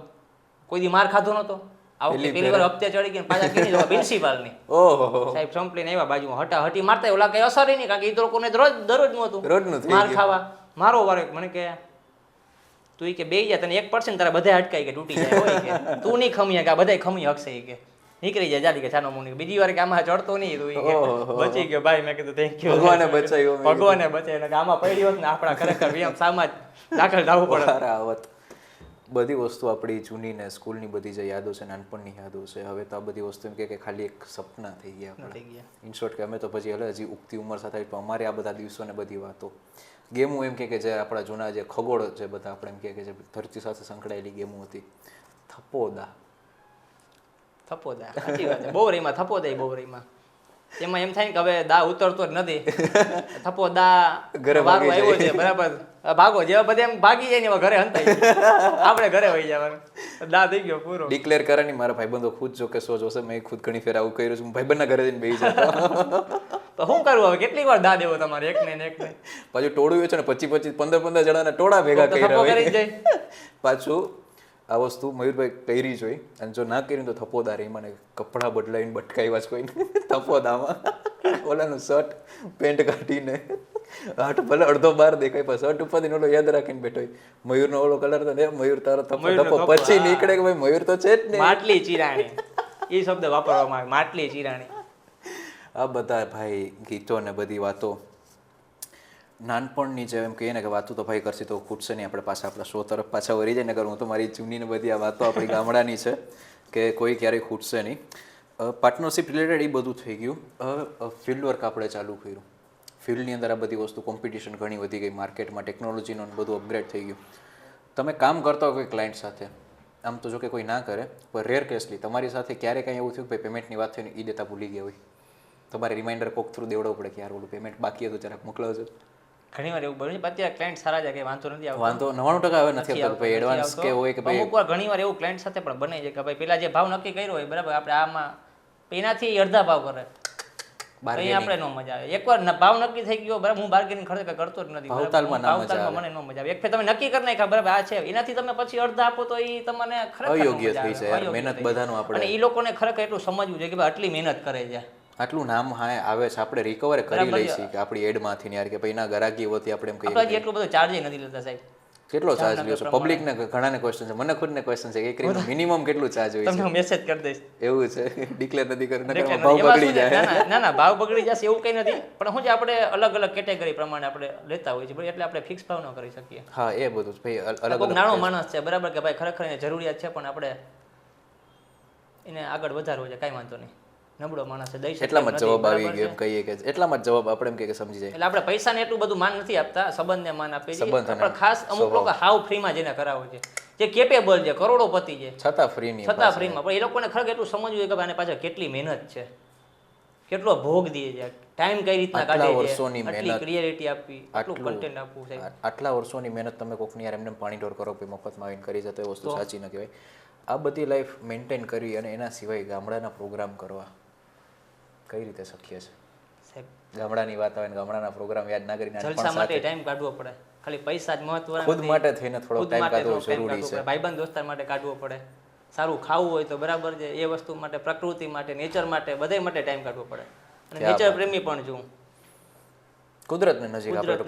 કોઈ દી માર ખાધો નતો આ વખતે પેલી વાર હપ્તે ચડી ગઈ પાછા કેની જવા પ્રિન્સિપાલની ઓહો સાહેબ સ્ટમ્પ લઈને આવ્યા બાજુમાં હટી મારતા ઓલા કઈ અસર નહીં કારણ કે એ લોકોને દરરોજ નહોતું માર ખાવા મારો વારો મને કે તું કે બે જા તને 1% તારા બધા અટકાઈ કે તૂટી જાય હોય કે તું નહીં ખમીયા કે આ બધા ખમી હકશે કે નીકળી જાય જાડી કે છાનો મુની બીજી વાર કે આમાં ચડતો નહીં તું કે બચી ગયો ભાઈ મેં કીધું થેન્ક યુ ભગવાને બચાવ્યો કે આમાં પડ્યો હોત ને આપણા ખરેખર વિયમ સામા દાખલ થવું પડે આવત બધી વસ્તુ આપણી જૂની ને સ્કૂલની બધી જે યાદો છે નાનપણની યાદો છે હવે તો આ બધી વસ્તુ એમ કે ખાલી એક સપના થઈ ગયા ઇન શોર્ટ કે અમે તો પછી હજી ઉગતી ઉંમર સાથે તો અમારે આ બધા દિવસો ને બધી વાતો ગેમો એમ કે જે આપણા જૂના જે ખગોળ છે બધા આપણે એમ કે જે ધરતી સાથે સંકળાયેલી ગેમો હતી થપોદા સાચી વાત છે બહુ રહીમાં થપોદા બહુ રહીમાં એમાં એમ થાય ને કે હવે દા ઉતરતો જ નથી થપોદા વારો આવ્યો છે બરાબર ભાગો જેવા બધા એમ ભાગી જાય ને એવા ઘરે હંતાઈ આપણે ઘરે વહી જવાનું દા થઈ ગયો પૂરો ડિક્લેર કરવાની મારા ભાઈબંધો ખુદ જો કે સો જોશે મેં ખુદ ઘણી ફેર આવું કર્યું છું ભાઈબંધના ઘરે જઈને બેસી જતો તો શું કરવું હવે કેટલી વાર દા દેવો તમારે એકને પાછું ટોળું છે ને 25-15 જણાના ટોળા ભેગા કર્યા પાછું આ વસ્તુ મયુરભાઈ કરી જોઈ, અને જો ના કરી તો થપોદાર એ મને કપડાં બદલાવીને બટકાવ્યા છે કોઈને થપોદામાં ઓલાનું શર્ટ પેન્ટ કાઢીને હાટ ભલે અડધો બાર દેખાય પણ શર્ટ ઉપરથી ઓલો યાદ રાખીને બેઠો હોય. મયુરનો ઓલો કલર તો ને મયુર તારો થપ્પો થપ્પો પછી નીકળે કે ભાઈ મયુર તો છે જ ને. માટલી ચિરાણી એ શબ્દ વાપરવામાં આવે, માટલી ચિરાણી. આ બધા ભાઈ ગીતો ને બધી વાતો નાનપણની જે એમ કહીએ ને કે વાતો તો ભાઈ કરશે તો ખૂટશે નહીં. આપણે પાછા આપણા શો તરફ પાછા વળી જાય ને કરું હું તો મારી જૂની ને બધી આ વાતો આપણી ગામડાની છે કે કોઈ ક્યારેય ખૂટશે નહીં. પાર્ટનરશિપ રિલેટેડ એ બધું થઈ ગયું. ફિલ્ડ વર્ક આપણે ચાલુ કર્યું. ફિલ્ડની અંદર આ બધી વસ્તુ કોમ્પિટિશન ઘણી વધી ગઈ, માર્કેટમાં ટેકનોલોજીનું બધું અપગ્રેડ થઈ ગયું. તમે કામ કરતા હોય કોઈ ક્લાયન્ટ સાથે, આમ તો જો કે કોઈ ના કરે પણ રેર કેસલી તમારી સાથે ક્યારે કંઈ એવું થયું કે પેમેન્ટની વાત થઈને એ દેતા ભૂલી ગયા હોય, તમારે રિમાઇન્ડર કોક થ્રુ દેવડવું પડે કે યાર ઓલું પેમેન્ટ બાકી હતું જરાક મોકલાવજો. ઘણી વાર એવું બન્યું છે. અત્યારે ક્લાયન્ટ સારા છે કે વાંધો નથી આવતો, વાંધો 99% હવે નથી આવતો ભાઈ. એડવાન્સ કે હોય કે ભાઈ અમુક વાર ઘણી વાર એવું ક્લાયન્ટ સાથે પણ બને છે કે ભાઈ પેલા જે ભાવ નક્કી કર્યો હોય બરાબર, આપણે આમાં એનાથી અડધા ભાવ કરે, અહીં આપણે નો મજા આવે. એકવાર ભાવ નક્કી થઈ ગયો બરાબર, હું બાર્ગેનિંગ ખરેખર કરતો જ નથી. ભાવતાલમાં મને નો મજા આવે. એક ફેર તમે નક્કી કરી નાખ્યા બરાબર આ છે, એનાથી તમે પછી અડધા આપો તો એ તમને ખરેખર અયોગ્ય થઈ જાય. મહેનત બધાનું આપણે, અને એ લોકોને ખરેખર એટલું સમજવું જોઈએ કે ભાઈ આટલી મહેનત કરે છે, આટલું નામ હા આવે છે, આપણે રિકવર કરી લઈશું કે આપણી એડમાંથી યાર કે ભાઈ ના ગરાગી હોતી આપણે એમ કહીએ. એટલું બધું ચાર્જ નથી લેતા સાહેબ. કેટલો ચાર્જ લ્યો છો? પબ્લિકને ઘણાને ક્વેશ્ચન છે, મને ખુદને ક્વેશ્ચન છે કે એક રીલ મિનિમમ કેટલું ચાર્જ હોય છે? તમને મેસેજ કરી દઈશ. એવું છે ડિક્લેર નથી કરીને ભાવ બગડી જાય. ના ભાવ બગડી જશે એવું કઈ નથી, પણ શું છે આપણે અલગ અલગ કેટેગરી પ્રમાણે આપણે લેતા હોઈએ છીએ એટલે આપણે ફિક્સ ભાવ ન કરી શકીએ. હા એ બધું ભાઈ અલગ અલગ નાનો માણસ છે બરાબર કે ભાઈ ખરેખર એને જરૂરિયાત છે પણ આપણે એને આગળ વધારવો છે, કાંઈ વાંધો નહીં. નબળો માણસ છે દઈ શકે એટલામાં જ જવાબ આવી ગયો એમ કહીએ કે એટલામાં જ જવાબ આપણે એમ કે સમજી જાય. એટલે આપણે પૈસાને એટલું બધું માન નથી આપતા, સંબંધને માન આપીએ છીએ. પણ ખાસ અમુક લોકો હાવ ફ્રીમાં જેને કરાવે છે, જે કેપેબલ છે, કરોડોપતિ છે, છતાં ફ્રીની પણ એ લોકોને ખરેખર એટલું સમજવું જોઈએ કે આને પાછળ કેટલી મહેનત છે, કેટલો ભોગ દે છે, ટાઈમ કઈ રીતના કાઢે છે, આટલી ક્લિયરિટી આપવી, આટલું કન્ટેન્ટ આપવું છે. આટલા વર્ષોની મહેનત તમે કોકની યાર એમને પાણી ઢોર કરો કે મફતમાં આવીને કરી જતો એ વસ્તુ સાચી ન કહેવાય. આ બધી લાઈફ મેન્ટેન કરવી અને એના સિવાય ગામડાના પ્રોગ્રામ કરવા કઈ રીતે શક્ય છે? ગામડાની વાત આવે ને ગામડાના પ્રોગ્રામ યાદ ના કરીને જલસા માટે ટાઈમ કાઢવો પડે. ખાલી પૈસા જ મહત્વના ખુદ માટે થઈને થોડો ટાઈમ કાઢવો જરૂરી છે. ભાઈબંધ દોસ્તાર માટે કાઢવો પડે. સારું ખાવું હોય તો બરાબર છે, એ વસ્તુ માટે, પ્રકૃતિ માટે, નેચર માટે, બધા માટે ટાઈમ કાઢવો પડે. અને નેચર પ્રેમી પણ છું, કુદરતને નજીક આપણે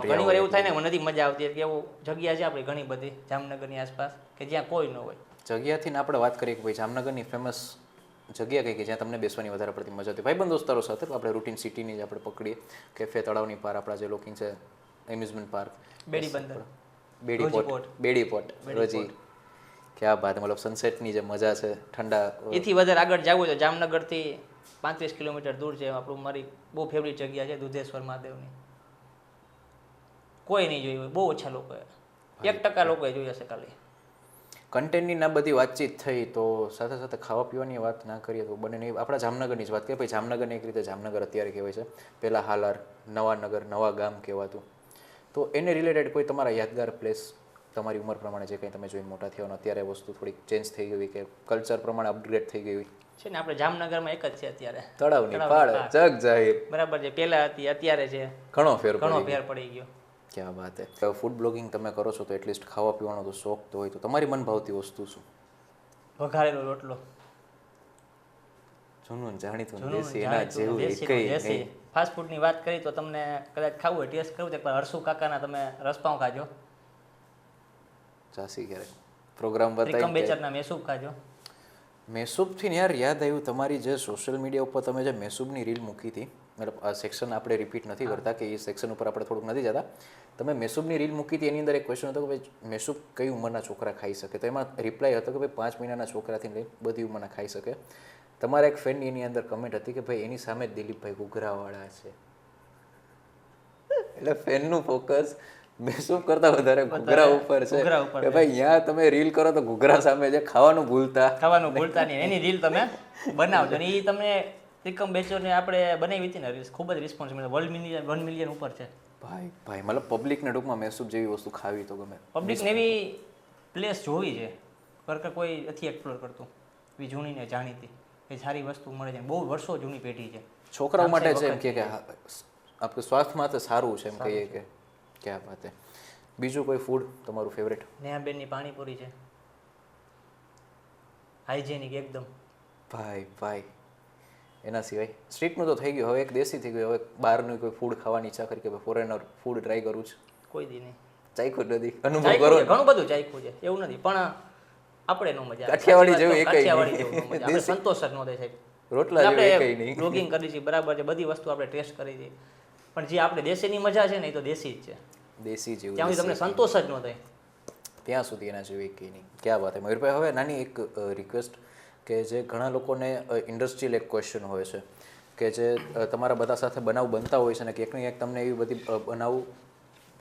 ઘણી વાર એવું થાય ને મને નથી મજા આવતી કે એવું જગ્યા છે આપણી ઘણી બધી જામનગરની આસપાસ કે જ્યાં કોઈ ન હોય. જગ્યાથી ને આપણે વાત કરીએ કે ભાઈ જામનગરની ફેમસ જગ્યા કઈ કે જ્યાં તમને બેસવાની વધારે પડતી મજા આવતી ભાઈબંધ દોસ્તારો સાથે? આપણે રૂટીન સિટીની જ આપણે પકડીએ, કેફે, તળાવની પાર, આપણા જે લોකිંગ છે, એમ્યુઝમેન્ટ પાર્ક, બેડી બંદર, બેડી પોટ, રોજી, ક્યાં બાત, મતલબ સનસેટની જે મજા છે, ઠંડા. એથી વધારે આગળ જવું હોય તો જામનગરથી 35 કિલોમીટર દૂર છે આપણું, મારી બહુ ફેવરિટ જગ્યા છે દુધેશ્વર મહાદેવની. કોઈ નહીં જોયું હોય, બહુ ઓછા લોકોએ, 1% લોકોએ જોઈ હશે ખાલી. કન્ટેન્ટની ના બધી વાતચીત થઈ તો સાથે સાથે ખાવા પીવાની વાત ના કરીએ તો બને નહીં. આપણા જામનગરની જ વાત કરીએ ભાઈ. જામનગરને એક રીતે જામનગર અત્યારે કહેવાય છે, પહેલાં હાલાર, નવા નગર, નવા ગામ કહેવાતું. તો એને રિલેટેડ કોઈ તમારા યાદગાર પ્લેસ તમારી ઉંમર પ્રમાણે જે કંઈ તમે જોઈને મોટા થયા હોય અત્યારે વસ્તુ થોડીક ચેન્જ થઈ ગઈ કે કલ્ચર પ્રમાણે અપગ્રેડ થઈ ગઈ છે ને? આપણે જામનગરમાં એક જ છે અત્યારે, તળાવની પાળ, જગ જાહેર બરાબર છે. પહેલા હતી, અત્યારે છે, ઘણો ફેર પડી ગયો. ક્યાં વાત હે. ફૂડ બ્લોગિંગ તમે કરો છો તો એટલીસ્ટ ખાવા પીવાનો તો શોખ તો હોય, તો તમારી મનભાવતી વસ્તુ શું? વઘારેલો રોટલો, જૂનું જાણીતું દેશી, એના જેવું એકઈ નહીં. ફાસ્ટ ફૂડની વાત કરી તો તમને કદાચ ખાવું હોય, ટેસ્ટ કરવું તો એકવાર હર્ષુ કાકાના તમે રસપાઉં ખાજો. ચાસી ક્યારેક પ્રોગ્રામ ત્રિકમ બેચરના મેસૂબ ખાજો. મેસૂબથી યાર યાદ આવ્યું, તમારી જે સોશિયલ મીડિયા ઉપર તમે જે મેસૂબની રીલ મૂકી હતી, મતલબ આ સેક્શન આપણે રિપીટ નથી કરતા કે એ સેક્શન ઉપર આપણે થોડુંક નથી જતા. તમે મેસૂબની રીલ મૂકી હતી, એની અંદર એક ક્વેશ્ચન હતો કે ભાઈ મેસૂબ કઈ ઉંમરના છોકરા ખાઈ શકે? તો એમાં રિપ્લાય હતો કે ભાઈ 5 મહિનાના છોકરાથી લઈને બધી ઉંમરના ખાઈ શકે. તમારા એક ફ્રેન્ડની એની અંદર કમેન્ટ હતી કે ભાઈ એની સામે જ દિલીપભાઈ ઘૂઘરાવાળા છે, એટલે ફેનનું ફોકસ મેસૂબ કરતા વધારે ઘૂઘરા ઉપર છે કે ભાઈ અહીંયા તમે રીલ કરો તો ઘૂઘરા સામે છે, ખાવાનું ભૂલતા નહીં. એની રીલ તમે બનાવજો. અને એ તમે ત્રિકમ બેચરને આપણે બનાવી હતી ને રીલ્સ, ખૂબ જ રિસ્પોન્સ મળ્યો. 1 મિલિયન ઉપર છે ભાઈ. મતલબ પબ્લિકને ટૂંકમાં મેસૂબ જેવી વસ્તુ ખાવી તો ગમે, પબ્લિકને એવી પ્લેસ જોવી છે પર કોઈ નથી એક્સપ્લોર કરતું. એવી જૂની ને જાણીતી એ સારી વસ્તુ મળે છે, બહુ વર્ષો જૂની પેઢી છે. છોકરાઓ માટે છે એમ કે આપણે સ્વાસ્થ્ય માટે સારું છે એમ કહીએ કે ક્યાં વાત હે. બીજું કોઈ ફૂડ તમારું ફેવરેટ? નેહાબેનની પાણીપુરી છે, હાઇજેનિક એકદમ. ભાઈ એના સિવાય સ્ટ્રીટનું તો થઈ ગયું, હવે એક દેશી થઈ ગયું. હવે બહારનું કોઈ ફૂડ ખાવાની ઈચ્છા કરી કે ભાઈ ફોરેનર ફૂડ ટ્રાય કરું છું, કોઈ દી નહીં. ચાખ્યું જ નથી, અનુભવ ચાખ્યું કરો. છે, ઘણું બધું ચાખ્યું છે, એવું નથી, પણ આપણે નો મજા આવે. કાઠિયાવાડી જેવું એકય કાઠિયાવાડી નહીં. જેવું નો મજા આવે. આપણે સંતોષ જ ન થાય સાહેબ. રોટલા જેવું એકય આપણે નહીં. બ્લોગિંગ કરી છે બરાબર છે, બધી વસ્તુ આપણે ટેસ્ટ કરી છે, પણ જે આપણે દેશીની મજા છે ને એ તો દેશી જ છે. દેશી જેવું ત્યાં સુધી તમને સંતોષ જ ન થાય. ત્યાં સુધી એના જેવું એકય નહીં. ક્યાં વાત છે મયુરભાઈ. હવે નાની એક રિક્વેસ્ટ કે જે ઘણા લોકોને ઇન્ડસ્ટ્રીયલ એક ક્વેશ્ચન હોય છે કે જે તમારા બધા સાથે બનાવ બનતા હોય છે ને ક્યાંક ને ક્યાંક તમને એવી બધી બનાવ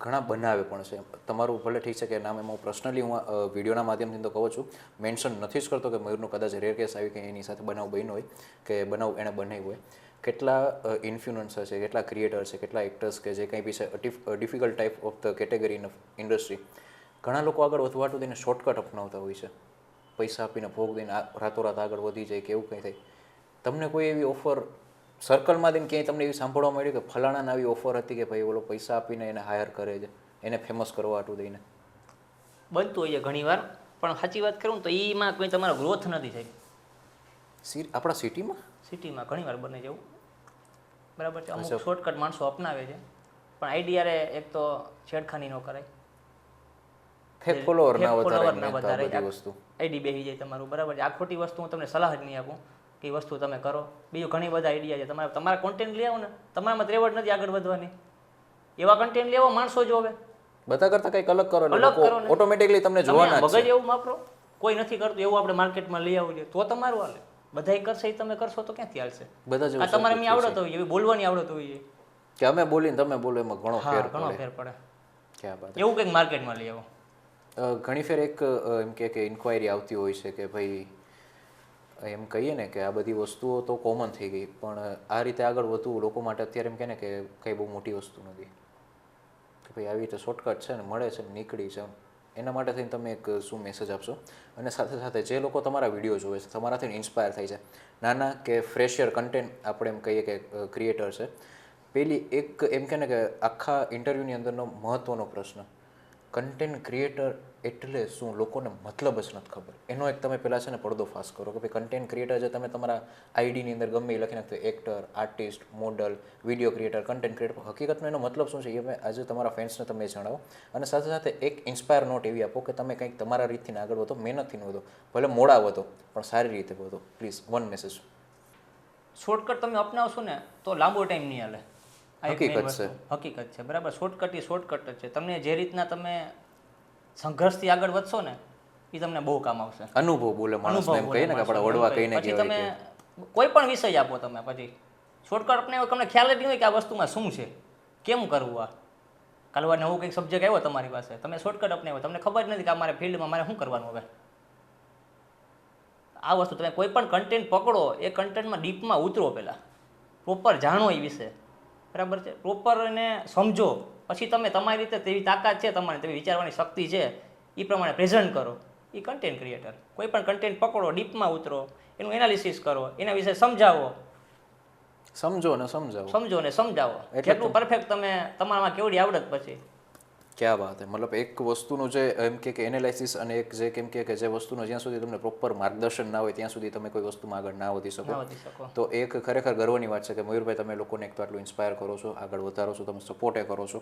ઘણા બનાવે પણ છે. તમારું ભલે ઠીક છે કે નામ એમાં પર્સનલી હું વિડીયોના માધ્યમથી તો કહું છું, મેન્શન નથી જ કરતો કે મયુરનું કદાચ રેર કેસ આવી કે એની સાથે બનાવ બન્યો હોય કે બનાવ એણે બનાવ્યું હોય. કેટલા ઇન્ફ્લુઅન્સર છે, કેટલા ક્રિએટર છે, કેટલા એક્ટર્સ કે જે કંઈ બી છે difficult type of the category in industry, ઘણા લોકો આગળ વધવાટું દઈને શોર્ટકટ અપનાવતા હોય છે, પૈસા આપીને ભોગ દઈને રાતોરાત આગળ વધી જાય કે એવું કંઈ થાય. તમને કોઈ એવી ઓફર સર્કલમાં દઈને ક્યાંય તમને એવી સાંભળવા મળ્યું કે ફલાણાને આવી ઓફર હતી કે ભાઈ ઓલો પૈસા આપીને એને હાયર કરે છે, એને ફેમસ કરવા હાટું દઈને? બનતું હોય છે ઘણીવાર, પણ સાચી વાત કરું તો એમાં કોઈ તમારો ગ્રોથ નથી સાહેબ. આપણા સિટીમાં ઘણીવાર બને છે એવું, બરાબર છે. અમુક શોર્ટકટ માણસો અપનાવે છે, પણ આઈડિયારે એક તો છેડખાની ન કરાય, ફેક ફોલોવર ના વધારે વધારે બધી વસ્તુ આઈડી બેસી જાય તમારું, બરાબર છે. આ ખોટી વસ્તુ હું તમને સલાહ જ નહીં આપું કે એ વસ્તુ તમે કરો. બીજું ઘણી બધા આઈડિયા છે, તમારા કોન્ટેન્ટ લઈ આવો ને, તમારામાં ત્રેવડ નથી આગળ વધવાની, એવા કન્ટેન્ટ લેવો માણસો જોવે. બધા કરતા કંઈક અલગ કરો, અલગ કરો ને ઓટોમેટિકલી તમને જોવાના જ મગજ છે. એવું વાપરો, કોઈ નથી કરતું એવું આપણે માર્કેટમાં લઈ આવવું જોઈએ તો તમારું હાલે. બધા કરશે એ તમે કરશો તો ક્યાંથી હાલશે? બધા જ આ તમારે એમની આવડત હોવી જોઈએ, બોલવાની આવડત હોવી જોઈએ કે અમે બોલીને તમે બોલો એમાં ઘણો ફેર ઘણો પડે. ફેર પડે. ક્યાં વાત. એવું કંઈક માર્કેટમાં લઈ આવો. ઘણી ફેર એક એમ કે ઇન્ક્વાયરી આવતી હોય છે કે ભાઈ એમ કહીએ ને કે આ બધી વસ્તુઓ તો કોમન થઈ ગઈ, પણ આ રીતે આગળ વધવું લોકો માટે અત્યારે એમ કહે ને કે કંઈ બહુ મોટી વસ્તુ નથી, કે ભાઈ આવી રીતે શોર્ટકટ છે ને મળે છે ને નીકળી છે. એના માટે થઈને તમે એક શું મેસેજ આપશો? અને સાથે સાથે જે લોકો તમારા વિડીયો જોવે છે, તમારાથી ઇન્સ્પાયર થાય છે, નાના કે ફ્રેશિયર કન્ટેન્ટ આપણે એમ કહીએ કે ક્રિએટર છે, પેલી એક એમ કે ને કે આખા ઇન્ટરવ્યૂની અંદરનો મહત્ત્વનો પ્રશ્ન, કન્ટેન્ટ ક્રિએટર એટલે શું? લોકોને મતલબ જ નથી ખબર. એનો એક તમે પહેલાં છે ને પડદો ફાસ કરો કે ભાઈ કન્ટેન્ટ ક્રિએટર જે તમે તમારા આઈડીની અંદર ગમે એ લખી નાખતો, actor, artist, model, video creator, content creator, હકીકતનો એનો મતલબ શું છે એ આજે તમારા ફેન્સને તમે જણાવો. અને સાથે સાથે એક ઇન્સ્પાયર નોટ એવી આપો કે તમે કંઈક તમારા રીતથી આગળ વધો, મહેનતથી વધો, ભલે મોડા વધો પણ સારી રીતે વધો. Please one message. શોર્ટકટ તમે અપનાવશો ને તો લાંબો ટાઈમ નહીં હાલે. હકીકત છે, બરાબર. શોર્ટકટ એ શોર્ટકટ જ છે. તમને જે રીતના તમે સંઘર્ષથી આગળ વધશો ને એ તમને બહુ કામ આવશે. અનુભવ બોલે માણસ, એમ કહીએ ને કે આપણે વડવા કહીને પછી તમે કોઈ પણ વિષય આપો, તમે પછી શોર્ટકટ અપનાવો, તમને ખ્યાલ જ નહીં હોય કે આ વસ્તુમાં શું છે, કેમ કરવું. આ કાલવા નવું કંઈક સબ્જેક્ટ આવ્યો તમારી પાસે, તમે શોર્ટકટ અપનાવ્યો, તમને ખબર જ નથી કે અમારે ફિલ્ડમાં મારે શું કરવાનું. હવે આ વસ્તુ તમે કોઈ પણ કન્ટેન્ટ પકડો, એ કન્ટેન્ટમાં ડીપમાં ઉતરો, પહેલાં પ્રોપર જાણો એ વિશે, બરાબર છે. પ્રોપર એને સમજો, પછી તમે તમારી રીતે તેવી તાકાત છે તમારે, તેવી વિચારવાની શક્તિ છે એ પ્રમાણે પ્રેઝન્ટ કરો. એ કન્ટેન્ટ ક્રિએટર. કોઈ પણ કન્ટેન્ટ પકડો, ડીપમાં ઉતરો, એનું એનાલિસિસ કરો, એના વિશે સમજાવો, સમજો ને સમજાવો. જેટલું પરફેક્ટ તમે તમારામાં કેવડી આવડત પછી. ક્યાં વાત છે. મતલબ એક વસ્તુનું જે એમ કે એનાલિસિસ અને એક જે કેમ કે જે વસ્તુનું જ્યાં સુધી તમને પ્રોપર માર્ગદર્શન ના હોય ત્યાં સુધી તમે કોઈ વસ્તુમાં આગળ ના વધી શકો. તો એક ખરેખર ગર્વની વાત છે કે મયુરભાઈ તમે લોકોને એક તો આટલું ઇન્સ્પાયર કરો છો, આગળ વધારો છો, તમે સપોર્ટે કરો છો.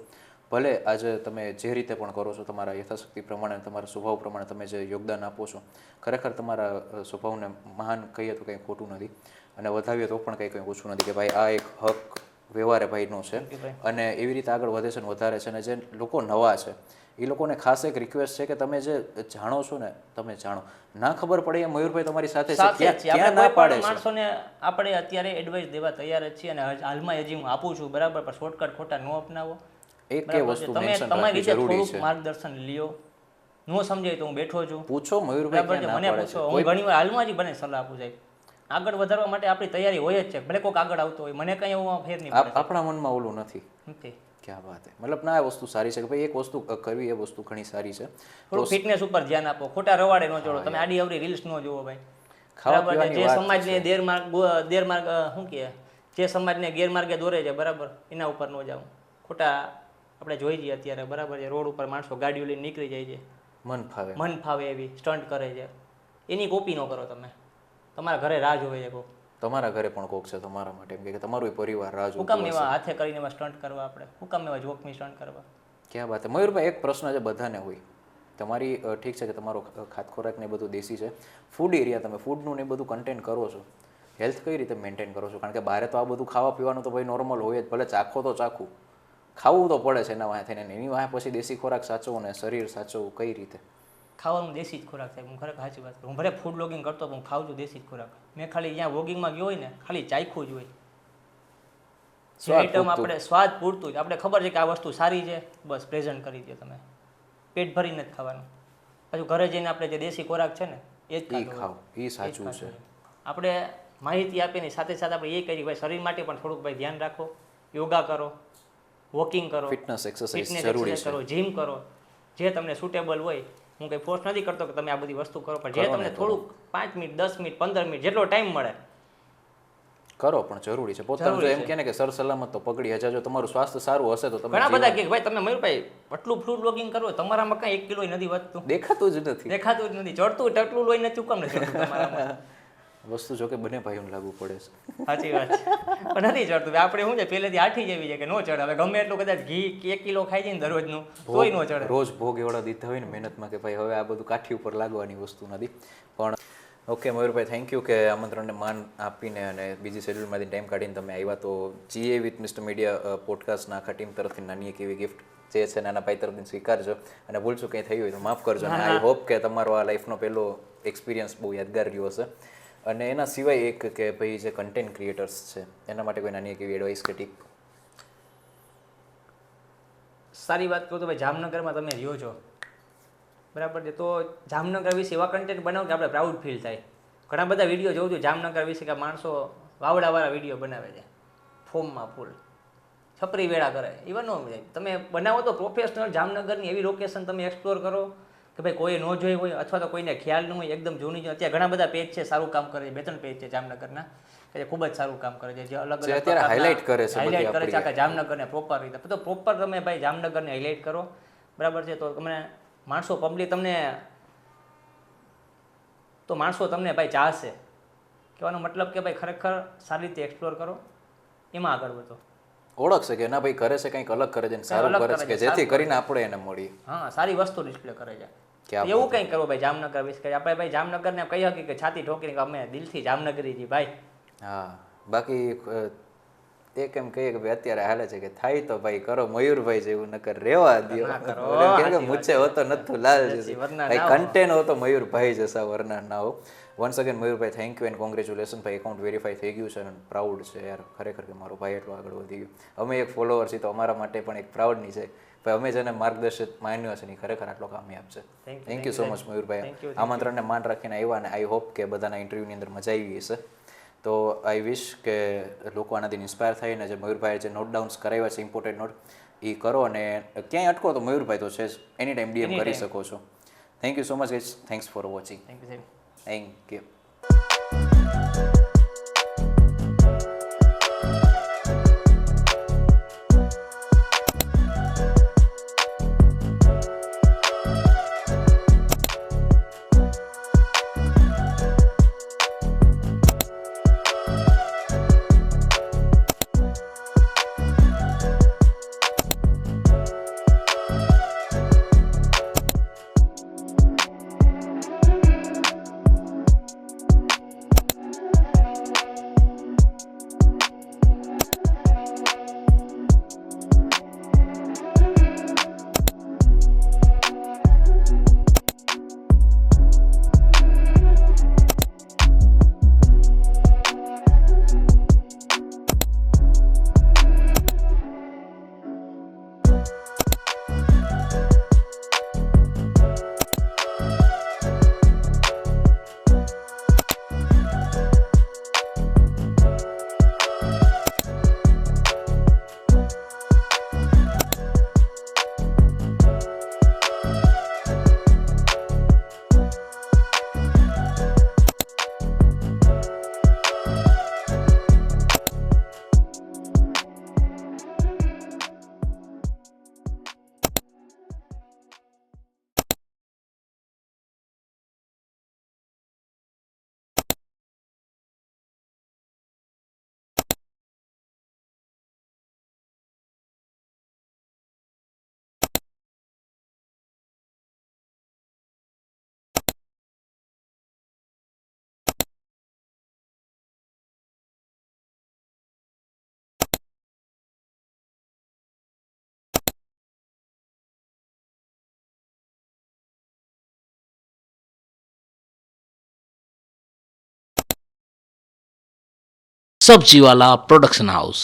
ભલે આજે તમે જે રીતે પણ કરો છો, તમારા યથાશક્તિ પ્રમાણે, તમારા સ્વભાવ પ્રમાણે તમે જે યોગદાન આપો છો, ખરેખર તમારા સ્વભાવને મહાન કહીએ તો કંઈ ખોટું નથી, અને વધાવીએ તો પણ કંઈ ઓછું નથી કે ભાઈ આ એક હક વ્યવહારે ભાઈનો છે. અને એવી રીતે આગળ વધે છે ને વધારે છે. અને જે લોકો નવા છે એ લોકોને ખાસ એક રિક્વેસ્ટ છે કે તમે જે જાણો છો ને તમે જાણો, ના ખબર પડે એ મયુરભાઈ તમારી સાથે છે, ક્યાં ના પાડે છે. માણસોને આપણે અત્યારે એડવાઇસ દેવા તૈયાર જ છીએ, અને હાલમાં હજી હું આપું છું, બરાબર. પણ શોર્ટકટ ખોટા ન અપનાવો. એક કે વસ્તુ મેન્શન તમારી રાખવી રીતે જરૂરી થોડુંક છે. માર્ગદર્શન લ્યો, નો સમજાય તો હું બેઠો છું, પૂછો મયુરભાઈ બરાબર છે. મને પૂછો, હું ઘણીવાર હાલમાં જ બને સલાહ આપું. સાહેબ આગળ વધારવા માટે આપણી તૈયારી હોય જ છે, ભલે કોઈક આગળ આવતો હોય, મને કંઈ એવું ફેર નહીં પડે. આપણા મનમાં ઓલું નથી. ક્યાં વાત છે. મતલબ ના આ વસ્તુ સારી છે કે ભાઈ એક વસ્તુ કરવી, એ વસ્તુ ઘણી સારી છે. થોડું ફિટનેસ ઉપર ધ્યાન આપો, ખોટા રવાડે ન જોડો. તમે આડી અવડી રીલ્સ ન જોવો ભાઈ, બરાબર છે. જે સમાજને દેરમાર્ગ શું કહે, જે સમાજને ગેરમાર્ગે દોરે છે, બરાબર, એના ઉપર ન જાવ. ખોટા આપણે જોઈ જઈએ અત્યારે, બરાબર છે, રોડ ઉપર માણસો ગાડીઓ લઈને નીકળી જાય છે, મન ફાવે એવી સ્ટન્ટ કરે છે. એની કોપી ન કરો તમે. તમારા ઘરે રાહ જોવે છે કોક. તમારા ઘરે પણ કોક છે તમારા માટે, એમ કે તમારું પરિવાર રાહ હું જોતું કામ હશે. એવા હાથે કરીને એવા સ્ટન્ટ કરવા આપણે? હું કામ એવા જોખમી સ્ટન્ટ કરવા? ક્યાં વાત છે મયુરભાઈ, એક પ્રશ્ન છે બધાને હોય. તમારી ઠીક છે કે તમારો ખાત ખોરાક ને એ બધું દેશી છે, ફૂડ એરિયા તમે ફૂડનું ને એ બધું કન્ટેન્ટ કરો છો, હેલ્થ કઈ રીતે મેન્ટેન કરો છો? કારણ કે બહાર તો આ બધું ખાવા પીવાનું તો ભાઈ નોર્મલ હોય જ, ભલે ચાખો તો ચાખું, ખાવું તો પડે છે એના વાંહે થઈને, એની વાંહે પછી દેશી ખોરાક સાચવો ને શરીર સાચવવું કઈ રીતે? ખાવાનું દેશી જ ખોરાક થાય. હું ખરેખર સાચી વાત કરું. હું ભલે ફૂડ બ્લોગિંગ કરતો પણ હું ખાઉં છું દેશી જ ખોરાક. મેં ખાલી જ્યાં વોગિંગમાં ગયો હોય ને ખાલી ચાખ્યું જ હોય. જે સ્વાદ આઈટમ પૂરતું. આપણે સ્વાદ પૂરતું જ, આપણે ખબર છે કે આ વસ્તુ સારી છે, બસ પ્રેઝન્ટ કરી દો તમે. પેટ ભરીને જ ખાવાનું. પાછું ઘરે જઈને આપણે જે દેશી ખોરાક છે ને એ જ ઈ ખાતો ખાઓ, ઈ સાચું છે. આપણે માહિતી આપીને સાથે સાથે આપણે એ કરી ભાઈ શરીર માટે પણ થોડુંક ભાઈ ધ્યાન રાખો, યોગા કરો, વોકિંગ કરો, ફિટનેસ એક્સરસાઇઝ ફિટનેસ જરૂરી એક્સરસાઇઝ છે. કરો, જીમ કરો, જે તમને સુટેબલ હોય. હું કંઈ ફોર્સ નથી કરતો કે તમે આ બધી વસ્તુ કરો, પણ જે કરો ને તમને તો. થોડુંક 5 મિનિટ 10 મિનિટ 15 મિનિટ જેટલો ટાઈમ મળે કરો પણ જરૂરી છે. પોતાનું જો જરૂરી એમ છે. કહે ને કે સર સલામત તો પકડી હજાર, જો તમારું સ્વાસ્થ્ય સારું હશે તો તમે ઘણા બધા જીવન- કે ભાઈ તમે મયુરભાઈ આટલું ફૂડ બ્લોગિંગ કરવું હોય, તમારામાં કઈ 1 કિલો નથી વધતું, દેખાતું જ નથી. દેખાતું જ નથી, ચડતું ટકલું લોહી નથી, કેમ નથી ચડતું તમારામાં? વસ્તુ જો કે બંને ભાઈઓને લાગુ પડે છે. સાચી વાત છે. પણ નથી ચડતું. આપણે શું છે પહેલેથી આઠી જેવી છે કે નો ચડે. હવે ગમે એટલું કદાચ ઘી 1 કિલો ખાઈ જાય ને દરરોજનું તોય નો ચડે. રોજ ભોગ એવડા દીધા હોય ને મહેનતમાં કે ભાઈ હવે આ બધું કાઠી ઉપર લાગવાની વસ્તુ નથી. પણ ઓકે મયુરભાઈ, થેન્ક યુ કે આમંત્રણને માન આપીને અને બીજી શેડ્યુલમાંથી ટાઈમ કાઢીને તમે આવ્યા. તો જીએ વિથ મિસ્ટર મીડિયા પોડકાસ્ટના આખા ટીમ તરફથી નાની એક એવી ગિફ્ટ જે છે નાના ભાઈ તરફથી સ્વીકારજો, અને ભૂલશું કંઈ થયું હોય તો માફ કરજો. અને આઈ હોપ કે તમારો આ લાઈફનો પહેલો એક્સપિરિયન્સ બહુ યાદગાર રહ્યો હશે. અને એના સિવાય એક કે ભાઈ જે કન્ટેન્ટ ક્રિએટર્સ છે એના માટે કોઈ નાની એક એવી એડવાઇસ કે ટીપ? સારી વાત કહું તો ભાઈ જામનગરમાં તમે રહ્યો છો બરાબર છે, તો જામનગર વિશે એવા કન્ટેન્ટ બનાવો કે આપણે પ્રાઉડ ફીલ થાય. ઘણા બધા વિડીયો જોઉં છું જામનગર વિશે કે માણસો વાવડાવાળા વિડીયો બનાવે છે, ફોર્મમાં ફૂલ છપરી વેળા કરે. ઇવન નો તમે બનાવો તો પ્રોફેશનલ જામનગરની એવી લોકેશન તમે એક્સપ્લોર કરો કે ભાઈ કોઈ ન જોઈ હોય અથવા તો કોઈને ખ્યાલ ન હોય, એકદમ જૂની જ. અત્યારે ઘણા બધા પેજ છે સારું કામ કરે છે, 2-3 પેજ છે જામનગરના કે જે ખૂબ જ સારું કામ કરે છે, જે અલગ જે અલગ અત્યારે highlight કરે છે બધી હાઇલાઇટ કરે છે આપણી. આખા જામનગરને પ્રોપર રીતે. તો પ્રોપર તમે ભાઈ જામનગરને હાઇલાઇટ કરો બરાબર છે, તો તમને માણસો પબ્લિક તમને ભાઈ ચાહશે. કહેવાનો મતલબ કે ભાઈ ખરેખર સારી રીતે એક્સપ્લોર કરો, એમાં આગળ વધો. ઓળખશે કે ના ભાઈ કરે છે કંઈક અલગ કરે છે ને સારું અલગ કરે છે, કરે કે છે, જેથી સારું કરીને આપણે એને મળીએ. હા, સારી વસ્તુ ડિસ્પ્લે કરે છે. ક્યાં એવું કંઈક કરો ભાઈ જામનગર વિશે કે આપણે ભાઈ જામનગરને કહી શકીએ કે છાતી ઠોકીને કે અમે દિલથી જામનગરી છીએ ભાઈ. હા, બાકી એક એમ કહીએ કે ભાઈ અત્યારે હાલે છે કે થાય તો ભાઈ કરો મયુરભાઈ જેવું, નકર રેવા દ્યો. ના કરો, ઓલે એમ કહે કે સાચી મુચ્છે હોતો નથુ લાલ જૈસી. વરના ભાઈ ના હો. કન્ટેન્ટ હોતો મયુરભાઈ જૈસા, વરના ના હો. Once again Mayurbhai thank you and congratulation. ભાઈ એકાઉન્ટ વેરીફાઈ થઈ ગયું છે અને પ્રાઉડ છે યાર ખરેખર કે મારો ભાઈ એટલો આગળ વધી ગયો. અમે એક ફોલોવર છીએ તો અમારા માટે પણ એક પ્રાઉડની છે ભાઈ, અમે જેને માર્ગદર્શિત માન્યો છે ને ઈ ખરેખર આટલો કામયાબ છે. Thank you so much Mayurbhai, Thank you. આમંત્રણને માન રાખીને આવ્યા, અને આઈ હોપ કે બધાના ઇન્ટરવ્યૂની અંદર મજા આવી હશે. તો આઈ વિશ કે લોકો આનાથી ઇન્સ્પાયર થાય ને જે મયુરભાઈએ જે નોટ ડાઉન્સ કરાવ્યા છે ઇમ્પોર્ટેન્ટ નોટ એ કરો. અને ક્યાંય અટકો તો મયુરભાઈ તો છે જ, એની ટાઈમ ડીએમ કરી શકો છો. Thank you so much guys, thanks for watching. Thank you સાહેબ. Thank you. Sabjiwala production house.